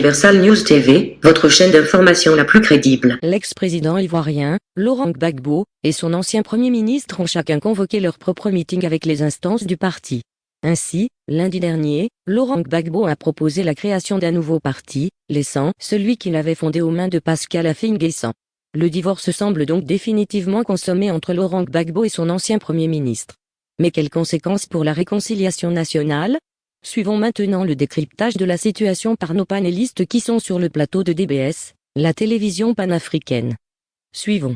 Universal News TV, votre chaîne d'information la plus crédible. L'ex-président ivoirien, Laurent Gbagbo, et son ancien premier ministre ont chacun convoqué leur propre meeting avec les instances du parti. Ainsi, lundi dernier, Laurent Gbagbo a proposé la création d'un nouveau parti, laissant celui qu'il avait fondé aux mains de Pascal Affi-N'Guessan. Le divorce semble donc définitivement consommé entre Laurent Gbagbo et son ancien premier ministre. Mais quelles conséquences pour la réconciliation nationale? Suivons maintenant le décryptage de la situation par nos panélistes qui sont sur le plateau de DBS, la télévision panafricaine. Suivons.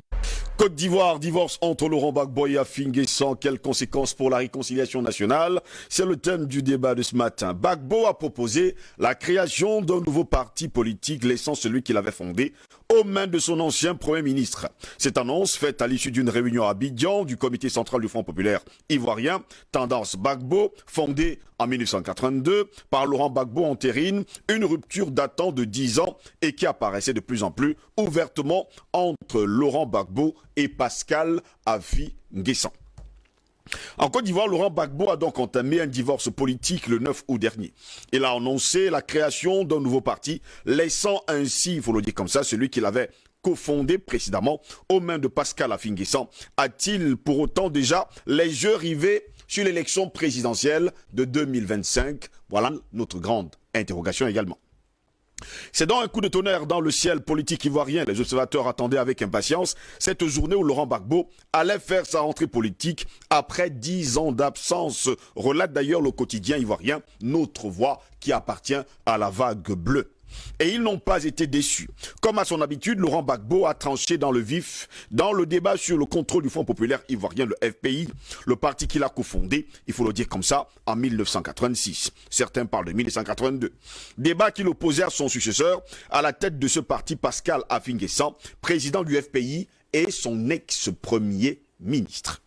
Côte d'Ivoire, divorce entre Laurent Gbagbo et Affi-N'Guessan. Quelles conséquences pour la réconciliation nationale? C'est le thème du débat de ce matin. Gbagbo a proposé la création d'un nouveau parti politique, laissant celui qu'il avait fondé aux mains de son ancien Premier ministre. Cette annonce, faite à l'issue d'une réunion à Abidjan du comité central du Front populaire ivoirien, Tendance Gbagbo, fondée en 1982 par Laurent Gbagbo, entérine une rupture datant de 10 ans et qui apparaissait de plus en plus ouvertement entre Laurent Gbagbo et Pascal Affi-N'Guessan. En Côte d'Ivoire, Laurent Gbagbo a donc entamé un divorce politique le 9 août dernier. Il a annoncé la création d'un nouveau parti, laissant ainsi, il faut le dire comme ça, celui qu'il avait cofondé précédemment aux mains de Pascal Affi-N'Guessan. A-t-il pour autant déjà les yeux rivés sur l'élection présidentielle de 2025? Voilà notre grande interrogation également. C'est donc un coup de tonnerre dans le ciel politique ivoirien. Les observateurs attendaient avec impatience cette journée où Laurent Gbagbo allait faire sa rentrée politique après 10 ans d'absence. Relate d'ailleurs le quotidien ivoirien Notre Voix qui appartient à la vague bleue. Et ils n'ont pas été déçus. Comme à son habitude, Laurent Gbagbo a tranché dans le vif, dans le débat sur le contrôle du Front populaire ivoirien, le FPI, le parti qu'il a cofondé, il faut le dire comme ça, en 1986. Certains parlent de 1982. Débat qu'il opposait à son successeur, à la tête de ce parti, Pascal Affi-N'Guessan, président du FPI et son ex-premier ministre.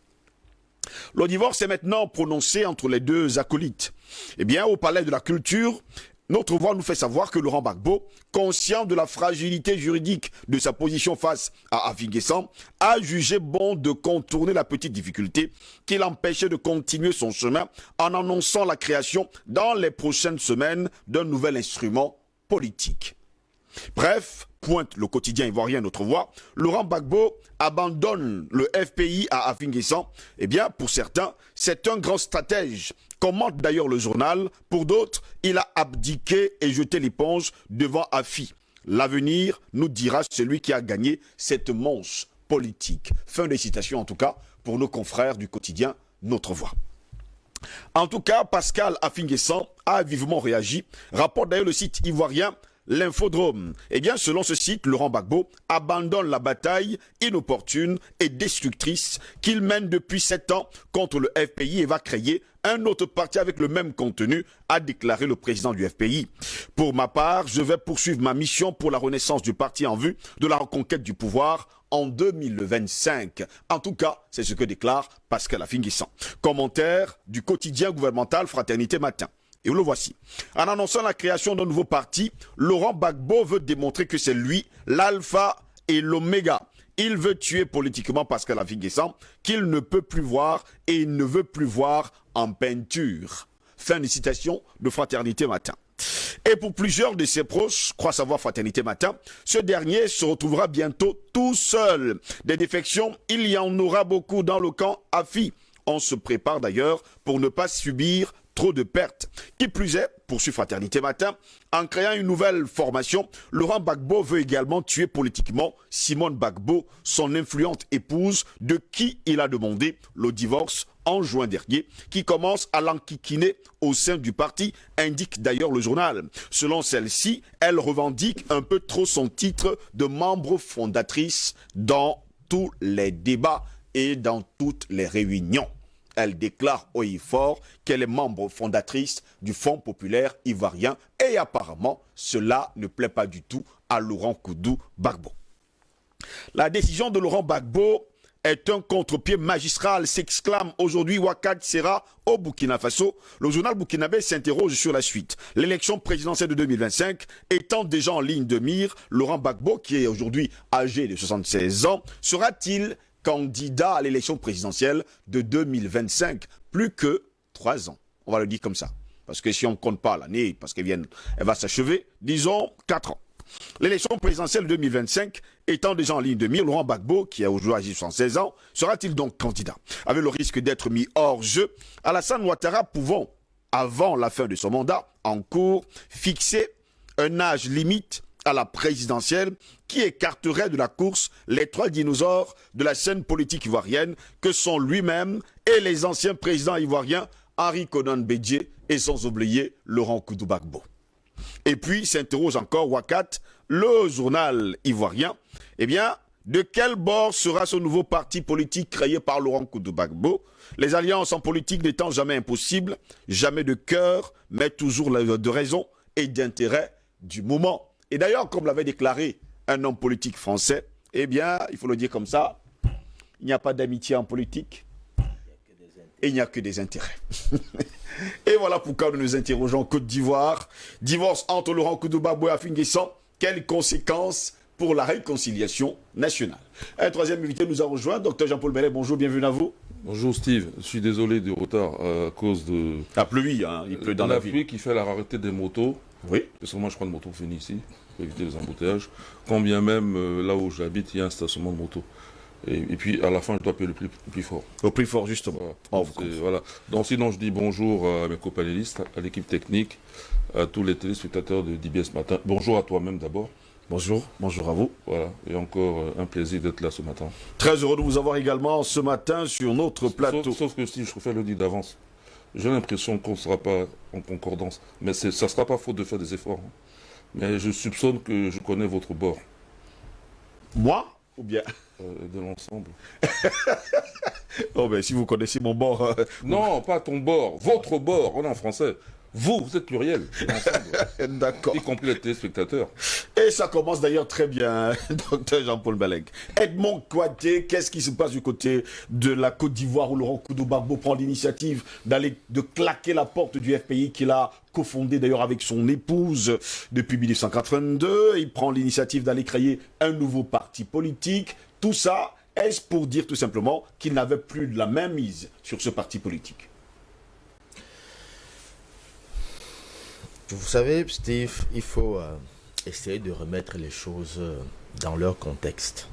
Le divorce est maintenant prononcé entre les deux acolytes. Eh bien, au Palais de la Culture, Notre Voix nous fait savoir que Laurent Gbagbo, conscient de la fragilité juridique de sa position face à Affi-N'Guessan, a jugé bon de contourner la petite difficulté qui l'empêchait de continuer son chemin en annonçant la création dans les prochaines semaines d'un nouvel instrument politique. Bref, pointe le quotidien ivoirien Notre Voix, Laurent Gbagbo abandonne le FPI à Affi-N'Guessan. Eh bien, pour certains, c'est un grand stratège, commente d'ailleurs le journal. Pour d'autres, il a abdiqué et jeté l'éponge devant Affi. L'avenir nous dira celui qui a gagné cette manche politique. Fin de citation en tout cas pour nos confrères du quotidien Notre Voix. En tout cas, Pascal Affi-N'Guessan a vivement réagi, rapporte d'ailleurs le site ivoirien L'Infodrome. Eh bien, selon ce site, Laurent Gbagbo abandonne la bataille inopportune et destructrice qu'il mène depuis 7 ans contre le FPI et va créer un autre parti avec le même contenu, a déclaré le président du FPI. Pour ma part, je vais poursuivre ma mission pour la renaissance du parti en vue de la reconquête du pouvoir en 2025. En tout cas, c'est ce que déclare Pascal Affi-N'Guessan. Commentaire du quotidien gouvernemental Fraternité Matin. Et le voici. En annonçant la création d'un nouveau parti, Laurent Gbagbo veut démontrer que c'est lui l'alpha et l'oméga. Il veut tuer politiquement Pascal Affi-N'Guessan, qu'il ne peut plus voir et il ne veut plus voir en peinture. Fin de citation de Fraternité Matin. Et pour plusieurs de ses proches, croit savoir Fraternité Matin, ce dernier se retrouvera bientôt tout seul. Des défections, il y en aura beaucoup dans le camp Affi. On se prépare d'ailleurs pour ne pas subir trop de pertes. Qui plus est, poursuit Fraternité Matin, en créant une nouvelle formation, Laurent Gbagbo veut également tuer politiquement Simone Gbagbo, son influente épouse, de qui il a demandé le divorce en juin dernier, qui commence à l'enquiquiner au sein du parti, indique d'ailleurs le journal. Selon celle-ci, elle revendique un peu trop son titre de membre fondatrice dans tous les débats et dans toutes les réunions. Elle déclare haut et fort qu'elle est membre fondatrice du Front populaire ivoirien et apparemment cela ne plaît pas du tout à Laurent Gbagbo. La décision de Laurent Gbagbo est un contre-pied magistral, s'exclame aujourd'hui Ouakad Serra au Burkina Faso. Le journal burkinabé s'interroge sur la suite. L'élection présidentielle de 2025 étant déjà en ligne de mire, Laurent Gbagbo, qui est aujourd'hui âgé de 76 ans, sera-t-il candidat à l'élection présidentielle de 2025? Plus que 3 ans. On va le dire comme ça. parce que si on ne compte pas l'année, parce qu'elle va s'achever, disons 4 ans. L'élection présidentielle 2025 étant déjà en ligne de mire, Laurent Gbagbo, qui a aujourd'hui 76 ans, sera-t-il donc candidat? Avec le risque d'être mis hors jeu, Alassane Ouattara pouvant, avant la fin de son mandat en cours, fixer un âge limite à la présidentielle qui écarterait de la course les 3 dinosaures de la scène politique ivoirienne que sont lui-même et les anciens présidents ivoiriens Henri Konan Bédié et sans oublier Laurent Koudou Gbagbo. Et puis s'interroge encore Wakat, le journal ivoirien, eh bien, de quel bord sera ce nouveau parti politique créé par Laurent Koudou Gbagbo? Les alliances en politique n'étant jamais impossibles, jamais de cœur, mais toujours de raison et d'intérêt du moment. Et d'ailleurs, comme l'avait déclaré un homme politique français, eh bien, il faut le dire comme ça, il n'y a pas d'amitié en politique, et il n'y a que des intérêts. Et voilà pourquoi nous nous interrogeons Côte d'Ivoire. Divorce entre Laurent Koudou Gbagbo et Afin Guessan. Quelles conséquences pour la réconciliation nationale? Un troisième invité nous a rejoint, Dr Jean-Paul Bellet. Bonjour, bienvenue à vous. Bonjour Steve, je suis désolé du retard à cause de la pluie, hein, il pleut dans la ville. La pluie qui fait la rareté des motos. Oui. Parce que moi je prends une moto finie ici, pour éviter les embouteillages. Quand bien même là où j'habite, il y a un stationnement de moto. Et puis à la fin, je dois payer le plus fort. Au plus fort, justement. Voilà. Voilà. Donc sinon, je dis bonjour à mes copanélistes, à l'équipe technique, à tous les téléspectateurs de DBS Matin. Bonjour à toi-même d'abord. Bonjour, bonjour à vous. Voilà, et encore un plaisir d'être là ce matin. Très heureux de vous avoir également ce matin sur notre plateau. Sauf que si je préfère le dire d'avance, j'ai l'impression qu'on ne sera pas en concordance. Mais ça ne sera pas faute de faire des efforts. Hein. Mais je soupçonne que je connais votre bord. Moi ou bien de l'ensemble. Oh ben si vous connaissez mon bord... Non, pas ton bord, votre bord, on est en français. Vous êtes pluriel, d'accord. Y compris les téléspectateurs. Et ça commence d'ailleurs très bien, docteur Jean-Paul Belleg. Edmond Kouaté, qu'est-ce qui se passe du côté de la Côte d'Ivoire où Laurent Koudou Gbagbo prend l'initiative de claquer la porte du FPI qu'il a cofondé d'ailleurs avec son épouse depuis 1982. Il prend l'initiative d'aller créer un nouveau parti politique. Tout ça, est-ce pour dire tout simplement qu'il n'avait plus de la même mise sur ce parti politique? Vous savez, Steve, il faut essayer de remettre les choses dans leur contexte.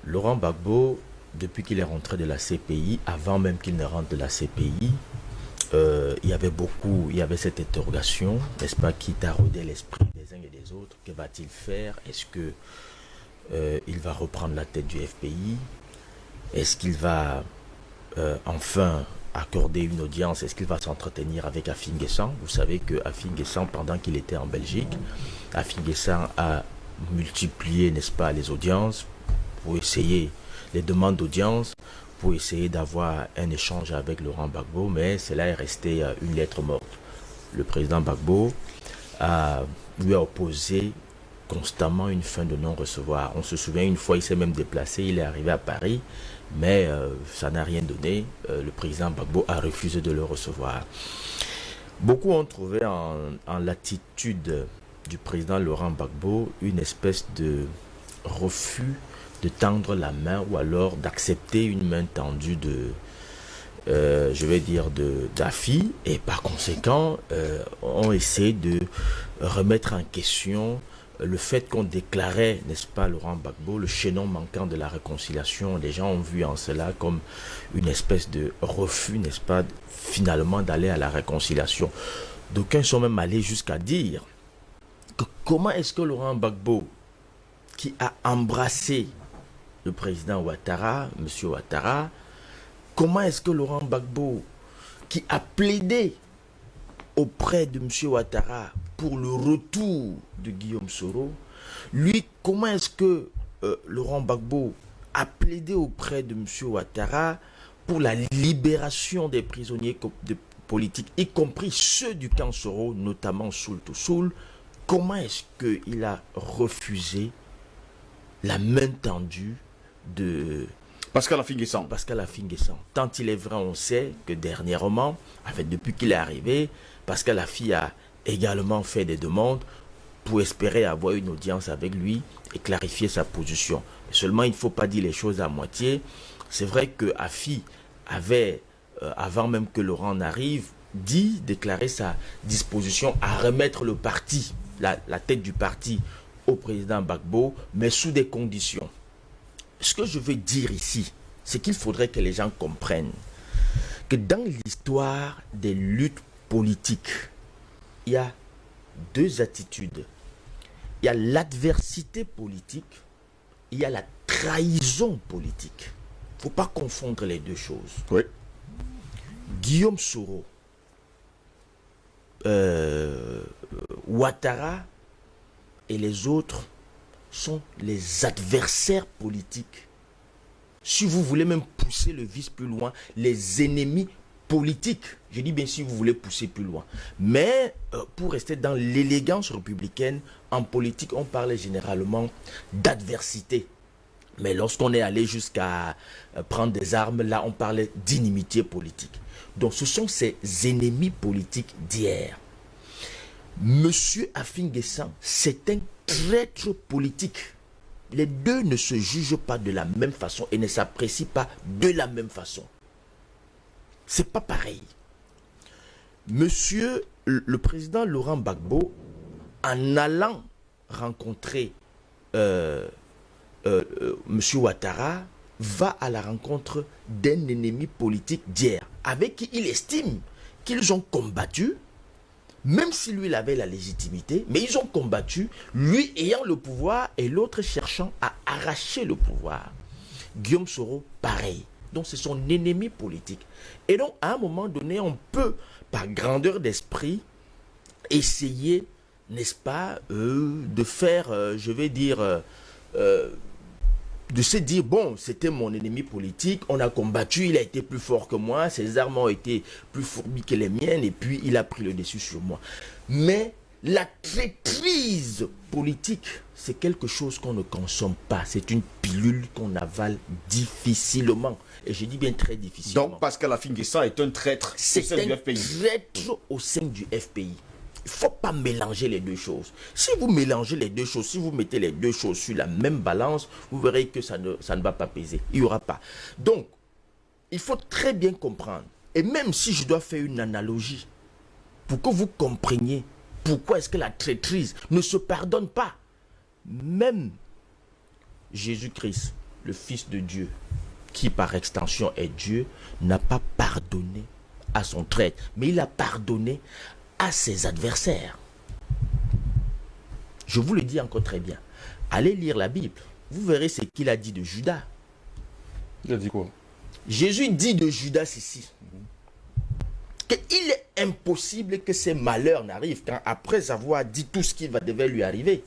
Laurent Gbagbo, depuis qu'il est rentré de la CPI, avant même qu'il ne rentre de la CPI, il y avait cette interrogation, n'est-ce pas, qui taraudait l'esprit des uns et des autres. Que va-t-il faire? Est-ce que il va reprendre la tête du FPI? Est-ce qu'il va enfin accorder une audience? Est-ce qu'il va s'entretenir avec Afin Guessan? Vous savez que Afin Guessan, pendant qu'il était en Belgique, Afin Guessan a multiplié, n'est-ce pas, les audiences pour essayer, les demandes d'audience, pour essayer d'avoir un échange avec Laurent Gbagbo, mais cela est resté une lettre morte. Le président Gbagbo lui a opposé constamment une fin de non-recevoir. On se souvient, une fois, il s'est même déplacé, il est arrivé à Paris, mais ça n'a rien donné. Le président Gbagbo a refusé de le recevoir. Beaucoup ont trouvé en l'attitude du président Laurent Gbagbo une espèce de refus de tendre la main ou alors d'accepter une main tendue je vais dire d'Afi, et par conséquent ont essayé de remettre en question le fait qu'on déclarait, n'est-ce pas, Laurent Gbagbo, le chaînon manquant de la réconciliation. Les gens ont vu en cela comme une espèce de refus, n'est-ce pas, finalement d'aller à la réconciliation. D'aucuns sont même allés jusqu'à dire que comment est-ce que Laurent Gbagbo, qui a embrassé le président Ouattara, M. Ouattara, comment est-ce que Laurent Gbagbo, qui a plaidé auprès de M. Ouattara pour le retour de Guillaume Soro, lui, comment est-ce que Laurent Gbagbo a plaidé auprès de M. Ouattara pour la libération des prisonniers politiques, y compris ceux du camp Soro, notamment Soul to Soul? Comment est-ce qu'il a refusé la main tendue de Pascal Afin Guessan? Pascal Afin Guessan. Tant il est vrai, on sait que dernièrement, en fait, depuis qu'il est arrivé, Pascal Afin a également fait des demandes pour espérer avoir une audience avec lui et clarifier sa position. Mais seulement, il ne faut pas dire les choses à moitié. C'est vrai que Afin avait avant même que Laurent n'arrive, déclarer sa disposition à remettre le parti, la tête du parti au président Gbagbo, mais sous des conditions. Ce que je veux dire ici, c'est qu'il faudrait que les gens comprennent que dans l'histoire des luttes politiques, il y a deux attitudes. Il y a l'adversité politique, il y a la trahison politique. Il ne faut pas confondre les deux choses. Oui. Guillaume Soro, Ouattara et les autres sont les adversaires politiques. Si vous voulez même pousser le vice plus loin, les ennemis politiques. Je dis bien si vous voulez pousser plus loin. Mais pour rester dans l'élégance républicaine, en politique, on parlait généralement d'adversité. Mais lorsqu'on est allé jusqu'à prendre des armes, là, on parlait d'inimitié politique. Donc, ce sont ces ennemis politiques d'hier. Monsieur Afin-N'Guessan, c'est un traître politique. Les deux ne se jugent pas de la même façon et ne s'apprécient pas de la même façon. C'est pas pareil. Monsieur le président Laurent Gbagbo, en allant rencontrer Monsieur Ouattara, va à la rencontre d'un ennemi politique d'hier, avec qui il estime qu'ils ont combattu, même si lui il avait la légitimité, mais ils ont combattu, lui ayant le pouvoir et l'autre cherchant à arracher le pouvoir. Guillaume Soro, pareil. Donc c'est son ennemi politique. Et donc à un moment donné, on peut, par grandeur d'esprit, essayer, n'est-ce pas, de faire, je vais dire, de se dire, bon, c'était mon ennemi politique, on a combattu, il a été plus fort que moi, ses armes ont été plus fourbies que les miennes, et puis il a pris le dessus sur moi. Mais la traîtrise politique, c'est quelque chose qu'on ne consomme pas. C'est une pilule qu'on avale difficilement. Et je dis bien très difficilement. Donc Pascal Afin-N'Guessan est un traître au sein du FPI. C'est un traître au sein du FPI. Il ne faut pas mélanger les deux choses. Si vous mélangez les deux choses, si vous mettez les deux choses sur la même balance, vous verrez que ça ne va pas peser. Il n'y aura pas. Donc, il faut très bien comprendre. Et même si je dois faire une analogie, pour que vous compreniez pourquoi est-ce que la traîtrise ne se pardonne pas. Même Jésus-Christ, le Fils de Dieu, qui par extension est Dieu, n'a pas pardonné à son traître, mais il a pardonné à ses adversaires. Je vous le dis encore très bien. Allez lire la Bible. Vous verrez ce qu'il a dit de Judas. Il a dit quoi? Jésus dit de Judas ici qu'il est impossible que ces malheurs n'arrivent quand après avoir dit tout ce qui devait lui arriver.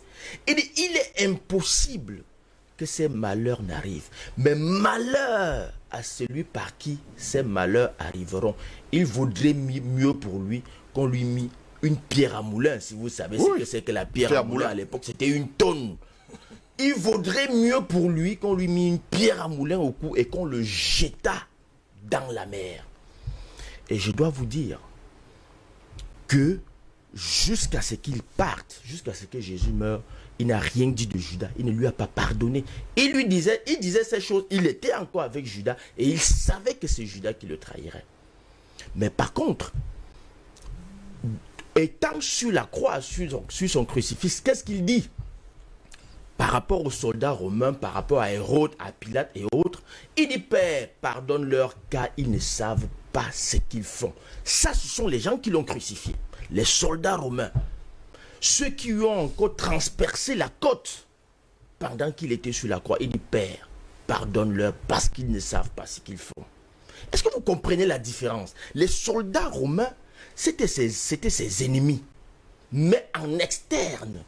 Il est impossible que ces malheurs n'arrivent. Mais malheur à celui par qui ces malheurs arriveront. Il vaudrait mieux pour lui qu'on lui mit une pierre à moulin. Si vous savez ce que c'est que la pierre à moulin à l'époque, c'était une tonne. Il vaudrait mieux pour lui qu'on lui mit une pierre à moulin au cou et qu'on le jeta dans la mer. Et je dois vous dire que jusqu'à ce qu'il parte, jusqu'à ce que Jésus meure, il n'a rien dit de Judas. Il ne lui a pas pardonné. Il disait ces choses. Il était encore avec Judas et il savait que c'est Judas qui le trahirait. Mais par contre, étant sur la croix, sur son crucifix, qu'est-ce qu'il dit? Par rapport aux soldats romains, par rapport à Hérode, à Pilate et autres, il dit, Père, pardonne-leur car ils ne savent pas ce qu'ils font. Ça, ce sont les gens qui l'ont crucifié. Les soldats romains. Ceux qui lui ont encore transpercé la côte pendant qu'il était sur la croix. Il dit, Père, pardonne-leur parce qu'ils ne savent pas ce qu'ils font. Est-ce que vous comprenez la différence? Les soldats romains, c'était ses ennemis. Mais en externe,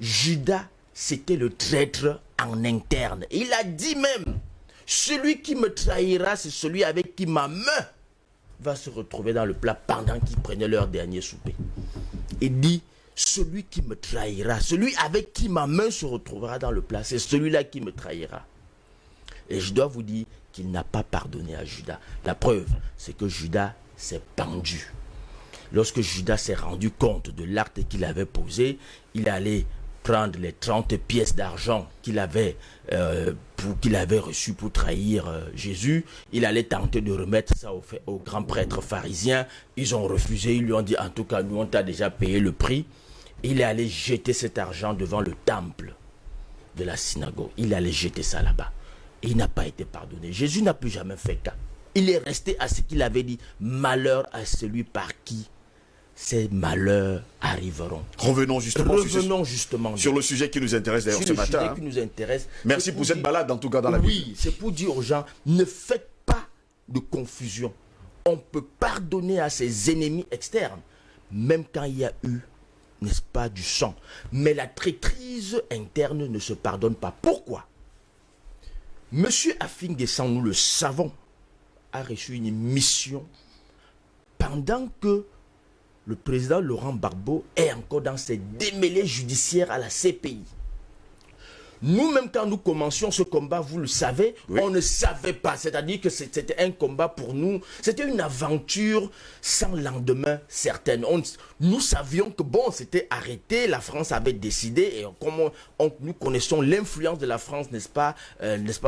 Judas, c'était le traître en interne. Et il a dit même, celui qui me trahira, c'est celui avec qui ma main va se retrouver dans le plat pendant qu'ils prenaient leur dernier souper. Il dit, celui qui me trahira, celui avec qui ma main se retrouvera dans le plat, c'est celui-là qui me trahira. Et je dois vous dire qu'il n'a pas pardonné à Judas. La preuve, c'est que Judas s'est pendu. Lorsque Judas s'est rendu compte de l'acte qu'il avait posé, il est allé prendre les 30 pièces d'argent qu'il avait reçues pour trahir Jésus. Il allait tenter de remettre ça aux grands prêtres pharisiens. Ils ont refusé, ils lui ont dit, en tout cas, nous on t'a déjà payé le prix. Il est allé jeter cet argent devant le temple de la synagogue. Il allait jeter ça là-bas. Et il n'a pas été pardonné. Jésus n'a plus jamais fait cas. Il est resté à ce qu'il avait dit. Malheur à celui par qui ces malheurs arriveront. Revenons justement sur le sujet qui nous intéresse d'ailleurs ce matin. Sujet qui nous intéresse. Merci pour cette balade en tout cas dans la vie. Oui, c'est pour dire aux gens, ne faites pas de confusion. On peut pardonner à ses ennemis externes, même quand il y a eu, n'est-ce pas, du sang. Mais la traîtrise interne ne se pardonne pas. Pourquoi? Monsieur Afin Guessan, nous le savons, a reçu une mission pendant que le président Laurent Gbagbo est encore dans ses démêlés judiciaires à la CPI. Nous-mêmes, quand nous commencions ce combat, vous le savez, oui, on ne savait pas. C'est-à-dire que c'était un combat pour nous. C'était une aventure sans lendemain certain. Nous savions que bon, c'était arrêté. La France avait décidé. Et comme nous connaissons l'influence de la France, n'est-ce pas,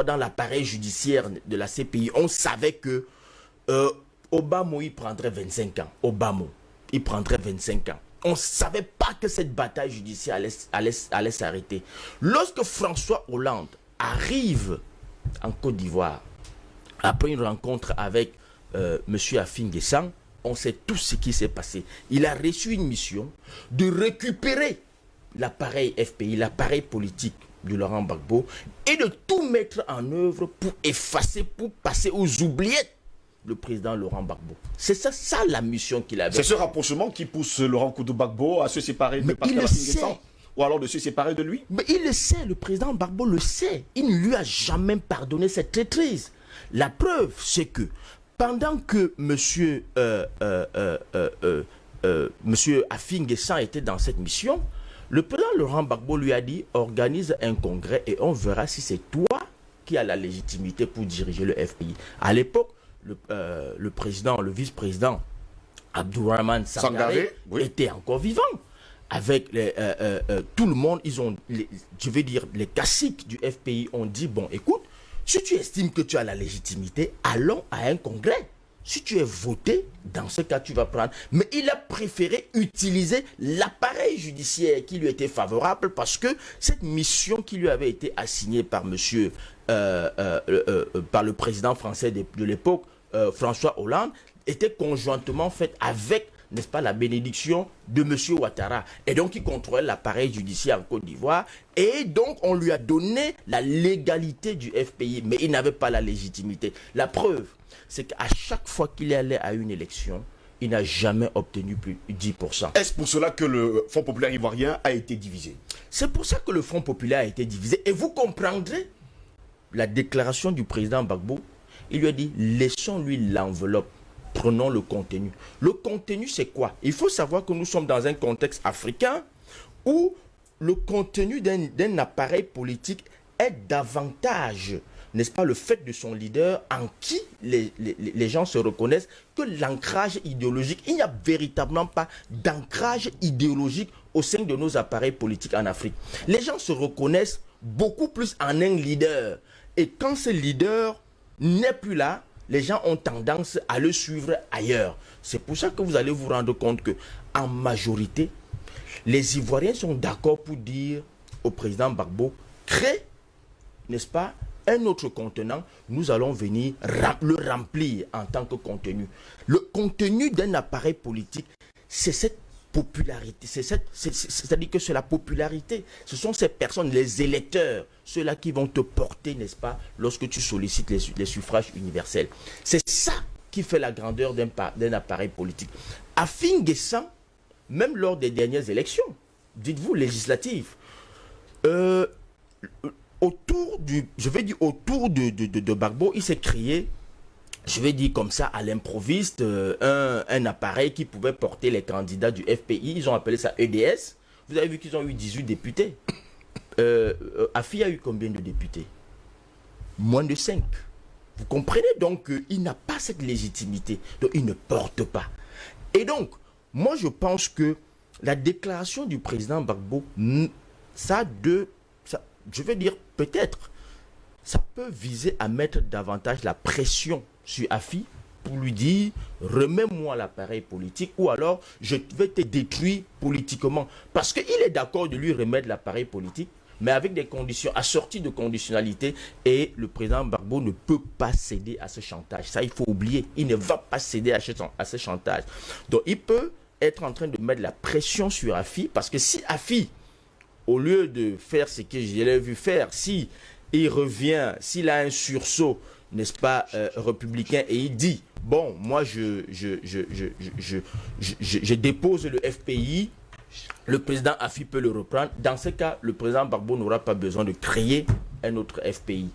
dans l'appareil judiciaire de la CPI, on savait que Obama, il prendrait 25 ans. Obama, il prendrait 25 ans. On ne savait pas que cette bataille judiciaire allait s'arrêter. Lorsque François Hollande arrive en Côte d'Ivoire, après une rencontre avec M. Afin Guessan, on sait tout ce qui s'est passé. Il a reçu une mission de récupérer l'appareil FPI, l'appareil politique de Laurent Gbagbo, et de tout mettre en œuvre pour effacer, pour passer aux oubliettes le président Laurent Gbagbo. C'est ça la mission qu'il avait. C'est ce rapprochement qui pousse Laurent Gbagbo à se séparer de Pascal Afin Guessan, ou alors de se séparer de lui. Mais il le sait, le président Gbagbo le sait. Il ne lui a jamais pardonné cette traîtrise. La preuve, c'est que pendant que monsieur Afin Guessan était dans cette mission, le président Laurent Gbagbo lui a dit, organise un congrès et on verra si c'est toi qui as la légitimité pour diriger le FPI. À l'époque, le vice-président Abdourahmane Sangaré oui, était encore vivant. Avec tout le monde, les caciques du FPI ont dit, bon, écoute, si tu estimes que tu as la légitimité, allons à un congrès. Si tu es voté, dans ce cas, tu vas prendre. Mais il a préféré utiliser l'appareil judiciaire qui lui était favorable parce que cette mission qui lui avait été assignée par par le président français de l'époque, François Hollande, était conjointement faite avec, n'est-ce pas, la bénédiction de M. Ouattara. Et donc, il contrôlait l'appareil judiciaire en Côte d'Ivoire. Et donc, on lui a donné la légalité du FPI, mais il n'avait pas la légitimité. La preuve, c'est qu'à chaque fois qu'il allait à une élection, il n'a jamais obtenu plus de 10%. Est-ce pour cela que le Front populaire ivoirien a été divisé? C'est pour ça que le Front populaire a été divisé. Et vous comprendrez la déclaration du président Gbagbo. Il lui a dit, laissons-lui l'enveloppe. Prenons le contenu. Le contenu, c'est quoi? Il faut savoir que nous sommes dans un contexte africain où le contenu d'un appareil politique est davantage, n'est-ce pas, le fait de son leader en qui les gens se reconnaissent, que l'ancrage idéologique. Il n'y a véritablement pas d'ancrage idéologique au sein de nos appareils politiques en Afrique. Les gens se reconnaissent beaucoup plus en un leader. Et quand ce leader n'est plus là, les gens ont tendance à le suivre ailleurs. C'est pour ça que vous allez vous rendre compte que, en majorité, les Ivoiriens sont d'accord pour dire au président Gbagbo, crée, n'est-ce pas, un autre contenant, nous allons venir le remplir en tant que contenu. Le contenu d'un appareil politique, c'est cette popularité, c'est-à-dire que c'est la popularité. Ce sont ces personnes, les électeurs, ceux-là qui vont te porter, n'est-ce pas, lorsque tu sollicites les suffrages universels. C'est ça qui fait la grandeur d'un appareil politique. Afin Guessan, même lors des dernières élections, dites-vous législatives, autour de Gbagbo, il s'est créé, je vais dire comme ça, à l'improviste, un appareil qui pouvait porter les candidats du FPI. Ils ont appelé ça EDS. Vous avez vu qu'ils ont eu 18 députés. Afi a eu combien de députés? Moins de 5. Vous comprenez donc qu'il n'a pas cette légitimité. Donc il ne porte pas. Et donc, moi je pense que la déclaration du président Gbagbo, je veux dire, peut-être, ça peut viser à mettre davantage la pression sur Afi pour lui dire remets-moi l'appareil politique ou alors je vais te détruire politiquement. Parce qu'il est d'accord de lui remettre l'appareil politique, mais avec des conditions assorties de conditionnalité, et le président Gbagbo ne peut pas céder à ce chantage. Ça, il faut oublier. Il ne va pas céder à ce chantage. Donc, il peut être en train de mettre la pression sur Afi, parce que si Afi, au lieu de faire ce que je l'ai vu faire, si il revient, s'il a un sursaut, n'est-ce pas, républicain, et il dit, bon, moi, je dépose le FPI, le président Afi peut le reprendre. Dans ce cas, le président Gbagbo n'aura pas besoin de créer un autre FPI.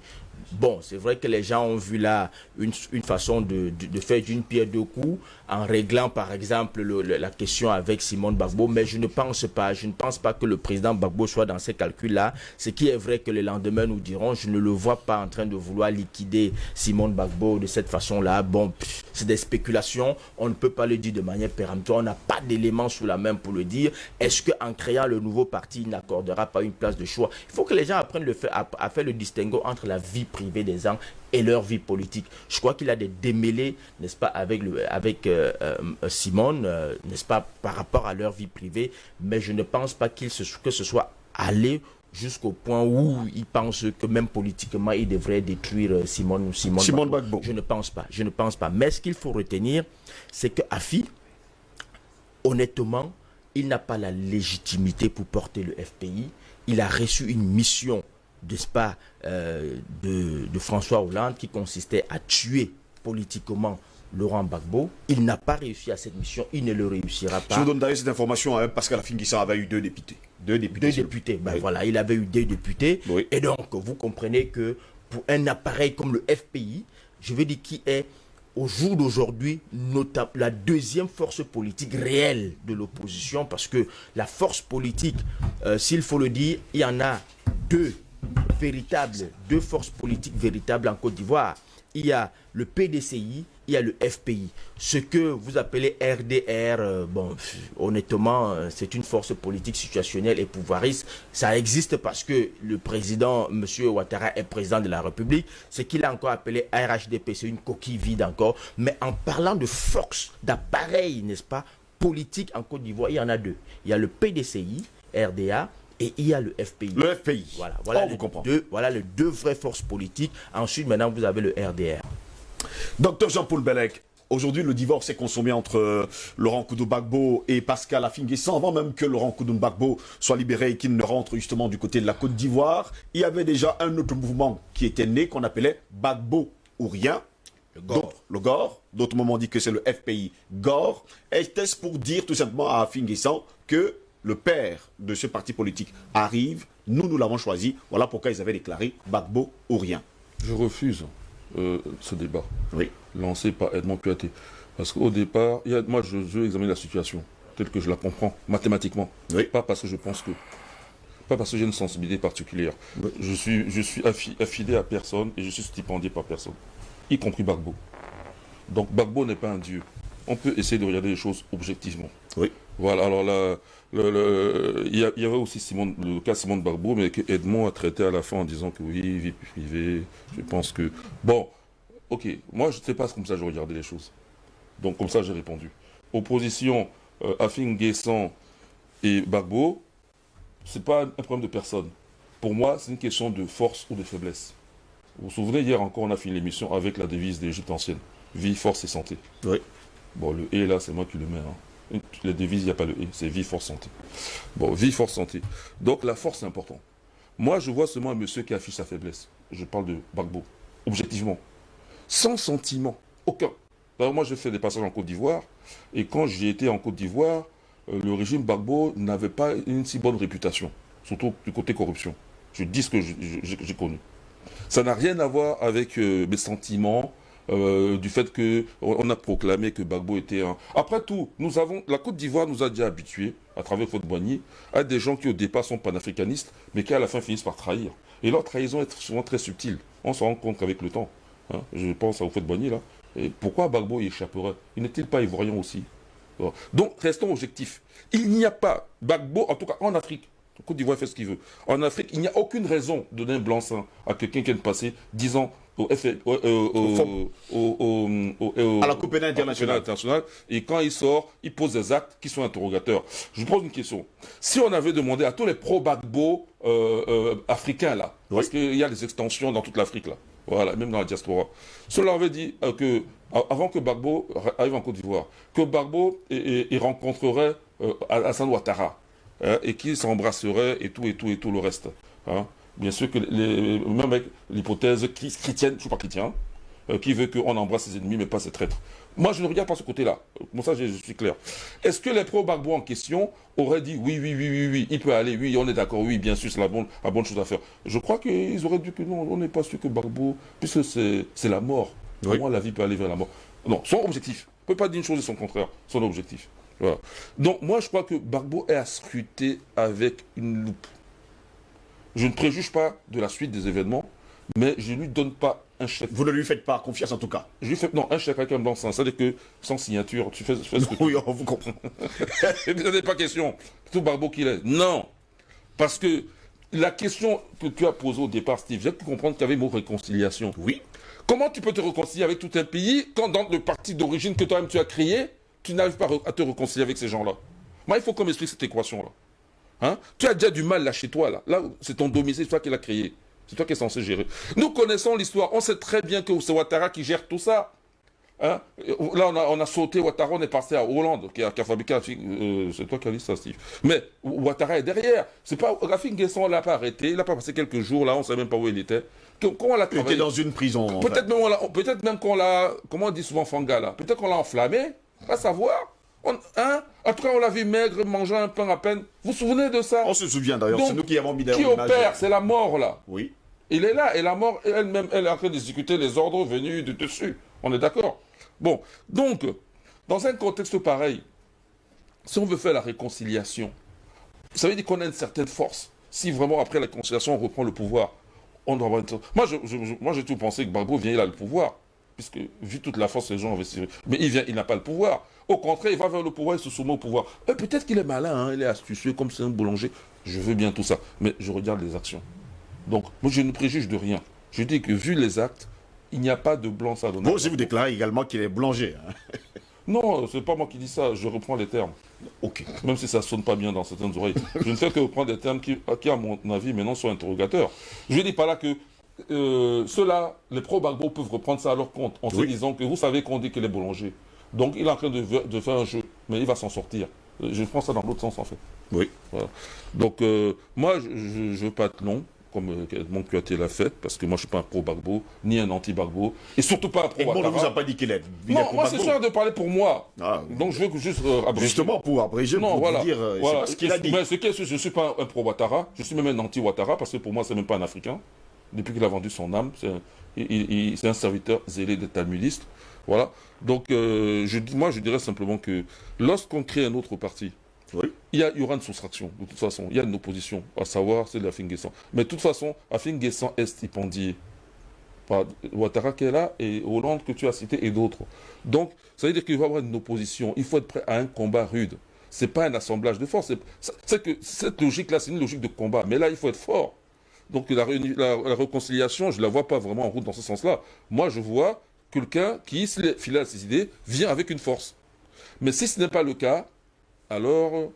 Bon, c'est vrai que les gens ont vu là une façon de faire d'une pierre deux coups en réglant par exemple la question avec Simone Gbagbo, mais je ne pense pas que le président Gbagbo soit dans ces calculs-là. Ce qui est vrai que le lendemain nous dirons, je ne le vois pas en train de vouloir liquider Simone Gbagbo de cette façon-là. Bon, c'est des spéculations, on ne peut pas le dire de manière péremptoire, on n'a pas d'éléments sous la main pour le dire. Est-ce qu'en créant le nouveau parti, il n'accordera pas une place de choix? Il faut que les gens apprennent à faire le distinguo entre la vie privée des gens et leur vie politique. Je crois qu'il a des démêlés, n'est-ce pas, avec Simone, n'est-ce pas, par rapport à leur vie privée, mais je ne pense pas que ce soit allé jusqu'au point où il pense que même politiquement, il devrait détruire Simone Gbagbo. Je ne pense pas. Mais ce qu'il faut retenir, c'est que Afi, honnêtement, il n'a pas la légitimité pour porter le FPI. Il a reçu une mission, n'est-ce pas, de François Hollande qui consistait à tuer politiquement Laurent Gbagbo. Il n'a pas réussi à cette mission, il ne le réussira pas. Je vous donne d'ailleurs cette information, hein, parce qu'à la fin, Guissant avait eu deux députés. Deux députés. Ben oui. Voilà, il avait eu 2 députés. Oui. Et donc, vous comprenez que pour un appareil comme le FPI, je veux dire qui est au jour d'aujourd'hui la deuxième force politique réelle de l'opposition, parce que la force politique, s'il faut le dire, il y en a deux forces politiques véritables en Côte d'Ivoire. Il y a le PDCI, il y a le FPI. Ce que vous appelez RDR, bon, honnêtement, c'est une force politique situationnelle et pouvoiriste. Ça existe parce que le président, M. Ouattara, est président de la République. Ce qu'il a encore appelé RHDP, c'est une coquille vide encore. Mais en parlant de force, d'appareil, n'est-ce pas, politique en Côte d'Ivoire, il y en a deux. Il y a le PDCI, RDA, et il y a le FPI. Le FPI. Voilà les deux vraies forces politiques. Ensuite, maintenant, vous avez le RDR. Docteur Jean-Paul Bellec, aujourd'hui, le divorce est consommé entre Laurent Gbagbo et Pascal Affi-N'Guessan, avant même que Laurent Gbagbo soit libéré et qu'il ne rentre justement du côté de la Côte d'Ivoire. Il y avait déjà un autre mouvement qui était né, qu'on appelait Gbagbo ou rien. Le GOR. D'autres moments dit que c'est le FPI GOR. Était-ce pour dire tout simplement à Affi-N'Guessan que le père de ce parti politique arrive, nous l'avons choisi, voilà pourquoi ils avaient déclaré Gbagbo ou rien? Je refuse ce débat, oui, lancé par Edmond Kouyaté. Parce qu'au départ, moi je veux examiner la situation telle que je la comprends mathématiquement. Oui. Pas parce que je pense que. Pas parce que j'ai une sensibilité particulière. Oui. Je suis affilié à personne et je suis stipendié par personne, y compris Gbagbo. Donc Gbagbo n'est pas un dieu. On peut essayer de regarder les choses objectivement. Oui. Voilà, alors là, il y avait aussi le cas Simone Gbagbo, mais que Edmond a traité à la fin en disant que oui, vie privée, je pense que... Bon, ok, moi je ne sais pas comme ça je regardais les choses. Donc comme ça j'ai répondu. Opposition, Affi-N'Guessan et Gbagbo, c'est pas un problème de personne. Pour moi, c'est une question de force ou de faiblesse. Vous vous souvenez, hier encore, on a fini l'émission avec la devise de l'Égypte ancienne. Vie, force et santé. Oui. Bon, le « et » là, c'est moi qui le mets. Hein. Les devises, il n'y a pas le « et », c'est vie, force, santé. Bon, vie, force, santé. Donc la force, c'est important. Moi, je vois seulement un monsieur qui affiche sa faiblesse. Je parle de Gbagbo, objectivement. Sans sentiment, aucun. Alors moi, je fais des passages en Côte d'Ivoire, et quand j'ai été en Côte d'Ivoire, le régime Gbagbo n'avait pas une si bonne réputation, surtout du côté corruption. Je dis ce que j'ai connu. Ça n'a rien à voir avec mes sentiments, du fait qu'on a proclamé que Gbagbo était un... Après tout, la Côte d'Ivoire nous a déjà habitués, à travers Houphouët-Boigny, à des gens qui au départ sont panafricanistes, mais qui à la fin finissent par trahir. Et leur trahison est souvent très subtile. On se rend compte qu'avec le temps, hein, je pense à Houphouët-Boigny là, et pourquoi Gbagbo y échapperait? Il n'est-il pas ivoirien aussi? Donc, restons objectifs. Il n'y a pas Gbagbo, en tout cas en Afrique, Côte d'Ivoire fait ce qu'il veut. En Afrique, il n'y a aucune raison de donner un blanc-seing à quelqu'un qui vient de passer 10 ans à la Coupe pénale internationale. Et quand il sort, il pose des actes qui sont interrogateurs. Je vous pose une question. Si on avait demandé à tous les pro-Gbagbo africains, là, parce qu'il y a des extensions dans toute l'Afrique, là, voilà, même dans la diaspora, cela avait dit que, avant que Gbagbo arrive en Côte d'Ivoire, que Gbagbo il rencontrerait Alassane Ouattara, et qu'ils s'embrasseraient et tout le reste. Hein. Bien sûr que même avec l'hypothèse chrétienne, je ne suis pas chrétien, qui veut qu'on embrasse ses ennemis mais pas ses traîtres. Moi, je ne regarde pas ce côté-là. Pour ça, je suis clair. Est-ce que les pro-Gbagbo en question auraient dit oui, il peut aller, oui, on est d'accord, oui, bien sûr, c'est la bonne chose à faire. Je crois qu'ils auraient dit que non, on n'est pas sûr que Gbagbo, puisque c'est la mort. Pour moi, la vie peut aller vers la mort. Non, son objectif. On ne peut pas dire une chose et son contraire. Son objectif. Voilà. Donc, moi, je crois que Gbagbo est à scruter avec une loupe. Je ne préjuge pas de la suite des événements, mais je ne lui donne pas un chèque. Vous ne lui faites pas confiance en tout cas. Je lui fais un chèque avec un blanc-seing. C'est-à-dire que sans signature, tu fais ce que tu veux. Oui, on vous comprend. Ce n'est pas question. Tout Gbagbo qu'il est. Non. Parce que la question que tu as posée au départ, Steve, j'ai pu comprendre qu'il y avait mot réconciliation. Oui. Comment tu peux te réconcilier avec tout un pays quand dans le parti d'origine que toi-même tu as créé, tu n'arrives pas à te réconcilier avec ces gens-là? Moi, il faut qu'on m'explique cette équation-là. Hein? Tu as déjà du mal là chez toi, là. Là, c'est ton domicile, c'est toi qui l'as créé. C'est toi qui es censé gérer. Nous connaissons l'histoire. On sait très bien que c'est Ouattara qui gère tout ça. Hein? Là, on a sauté Ouattara, on est passé à Hollande, qui a fabriqué c'est toi qui as dit ça, Steve. Mais Ouattara est derrière. C'est pas Rafik Guesson, on l'a pas arrêté. Il n'a pas passé quelques jours, là, on ne sait même pas où il était. Comment on l'a travaillé? Il était dans une prison. Peut-être même qu'on l'a, comment on dit souvent Fanga, là. Peut-être qu'on l'a enflammé. À savoir. En tout cas, on l'a vu maigre, mangeant un pain à peine. Vous vous souvenez de ça? On se souvient d'ailleurs, c'est nous qui avons mis d'ailleurs l'image. Qui opère? C'est la mort, là. Oui. Il est là, et la mort, elle-même, elle est en train d'exécuter les ordres venus de dessus. On est d'accord? Bon, donc, dans un contexte pareil, si on veut faire la réconciliation, ça veut dire qu'on a une certaine force. Si vraiment, après la réconciliation, on reprend le pouvoir, on doit avoir une... Moi, j'ai tout pensé que Gbagbo vient, il a le pouvoir. Puisque, vu toute la force, les gens investissent. Mais il n'a pas le pouvoir. Au contraire, il va vers le pouvoir, il se soumet au pouvoir. Peut-être qu'il est malin, hein, il est astucieux, comme c'est un boulanger. Je veux bien tout ça. Mais je regarde les actions. Donc, moi, je ne préjuge de rien. Je dis que, vu les actes, il n'y a pas de blanc à donner. Vous aussi, vous déclarez également qu'il est boulanger. Hein. Non, c'est pas moi qui dis ça, je reprends les termes. Ok. Même si ça ne sonne pas bien dans certaines oreilles. Je ne fais que reprendre des termes qui, à mon avis, maintenant sont interrogateurs. Je ne dis pas là que ceux-là, les pro-Gbagbo peuvent reprendre ça à leur compte en se disant que vous savez qu'on dit qu'il est boulanger. Donc il est en train de faire un jeu, mais il va s'en sortir. Je prends ça dans l'autre sens en fait. Oui. Voilà. Donc moi, je ne veux pas être long, comme Edmond Kouyaté l'a fait, parce que moi je ne suis pas un pro-Gbagbo, ni un anti-Gbagbo, et surtout pas un pro-Ouattara. Edmond ne vous a pas dit qu'il est. Non, moi c'est sûr de parler pour moi. Ah, donc je veux juste abréger. Justement pour abréger, pour vous dire voilà. ce qu'il a dit. Mais je ne suis pas un pro-Ouattara, je suis même un anti-Ouattara, parce que pour moi c'est même pas un Africain. Depuis qu'il a vendu son âme, c'est un serviteur zélé des talmudistes. Voilà. Donc, moi, je dirais simplement que lorsqu'on crée un autre parti, il y aura une soustraction, de toute façon. Il y a une opposition, à savoir celle d'Afin Guessan. Mais de toute façon, Afin Guessan est stipendié par Ouattara qui est là, et Hollande que tu as cité, et d'autres. Donc, ça veut dire qu'il va y avoir une opposition. Il faut être prêt à un combat rude. Ce n'est pas un assemblage de forces. C'est que cette logique-là, c'est une logique de combat. Mais là, il faut être fort. Donc la réconciliation, je ne la vois pas vraiment en route dans ce sens-là. Moi, je vois quelqu'un qui, fidèle à ses idées, vient avec une force. Mais si ce n'est pas le cas, alors,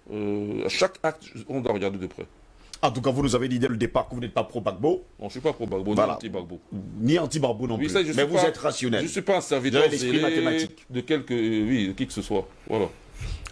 à chaque acte, on doit regarder de près. En tout cas, vous nous avez dit dès le départ que vous n'êtes pas pro-Gbagbo. Non, je ne suis pas pro-Gbagbo, voilà. Ni anti-Gbagbo. Ni anti-Gbagbo non plus. Ça, mais vous êtes rationnel. Je ne suis pas un serviteur mathématique de qui que ce soit. Voilà.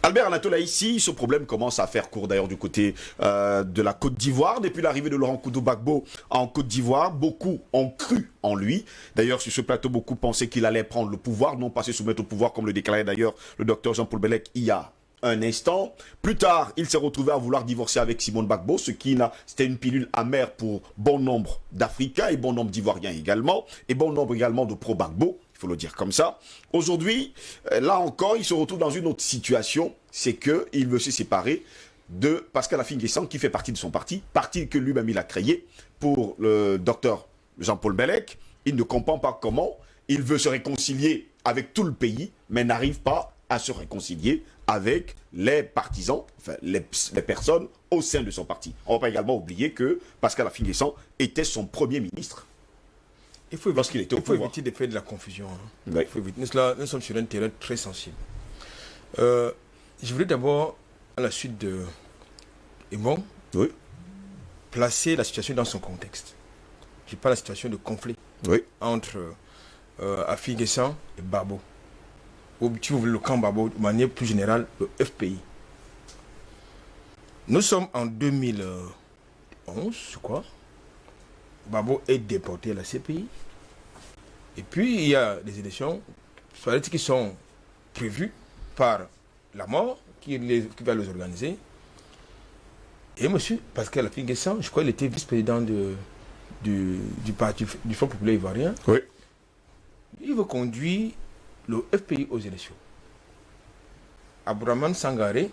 Albert Anatola, ici, ce problème commence à faire court d'ailleurs du côté de la Côte d'Ivoire. Depuis l'arrivée de Laurent Gbagbo en Côte d'Ivoire, beaucoup ont cru en lui. D'ailleurs, sur ce plateau, beaucoup pensaient qu'il allait prendre le pouvoir, non pas se soumettre au pouvoir, comme le déclarait d'ailleurs le docteur Jean-Paul Bellec il y a un instant. Plus tard, il s'est retrouvé à vouloir divorcer avec Simone Gbagbo, c'était une pilule amère pour bon nombre d'Africains et bon nombre d'Ivoiriens également, et bon nombre également de pro-Gbagbo. Il faut le dire comme ça. Aujourd'hui, là encore, il se retrouve dans une autre situation, c'est qu'il veut se séparer de Pascal Afin Guessan, qui fait partie de son parti que lui-même il a créé pour le docteur Jean-Paul Bellec. Il ne comprend pas comment il veut se réconcilier avec tout le pays, mais n'arrive pas à se réconcilier avec les partisans, enfin les personnes au sein de son parti. On ne va pas également oublier que Pascal Affi N'Guessan était son premier ministre lorsqu'il était au pouvoir. Il faut éviter de faire de la confusion. Hein. Oui. Il faut éviter. Nous sommes sur un terrain très sensible. Je voulais d'abord, à la suite de Ebon, Oui. placer la situation dans son contexte. Je parle de la situation de conflit Oui. entre Affi N'Guessan et Babo. Ou si vous voulez le camp Babo, de manière plus générale, le FPI. Nous sommes en 2011, je crois. Babo est déporté à la CPI. Et puis, il y a des élections qui sont prévues par la mort qui va les organiser. Et M. Pascal Affi N'Guessan, je crois qu'il était vice-président du parti du Front populaire ivoirien. Oui. Il veut conduire le FPI aux élections. Abdourahmane Sangaré,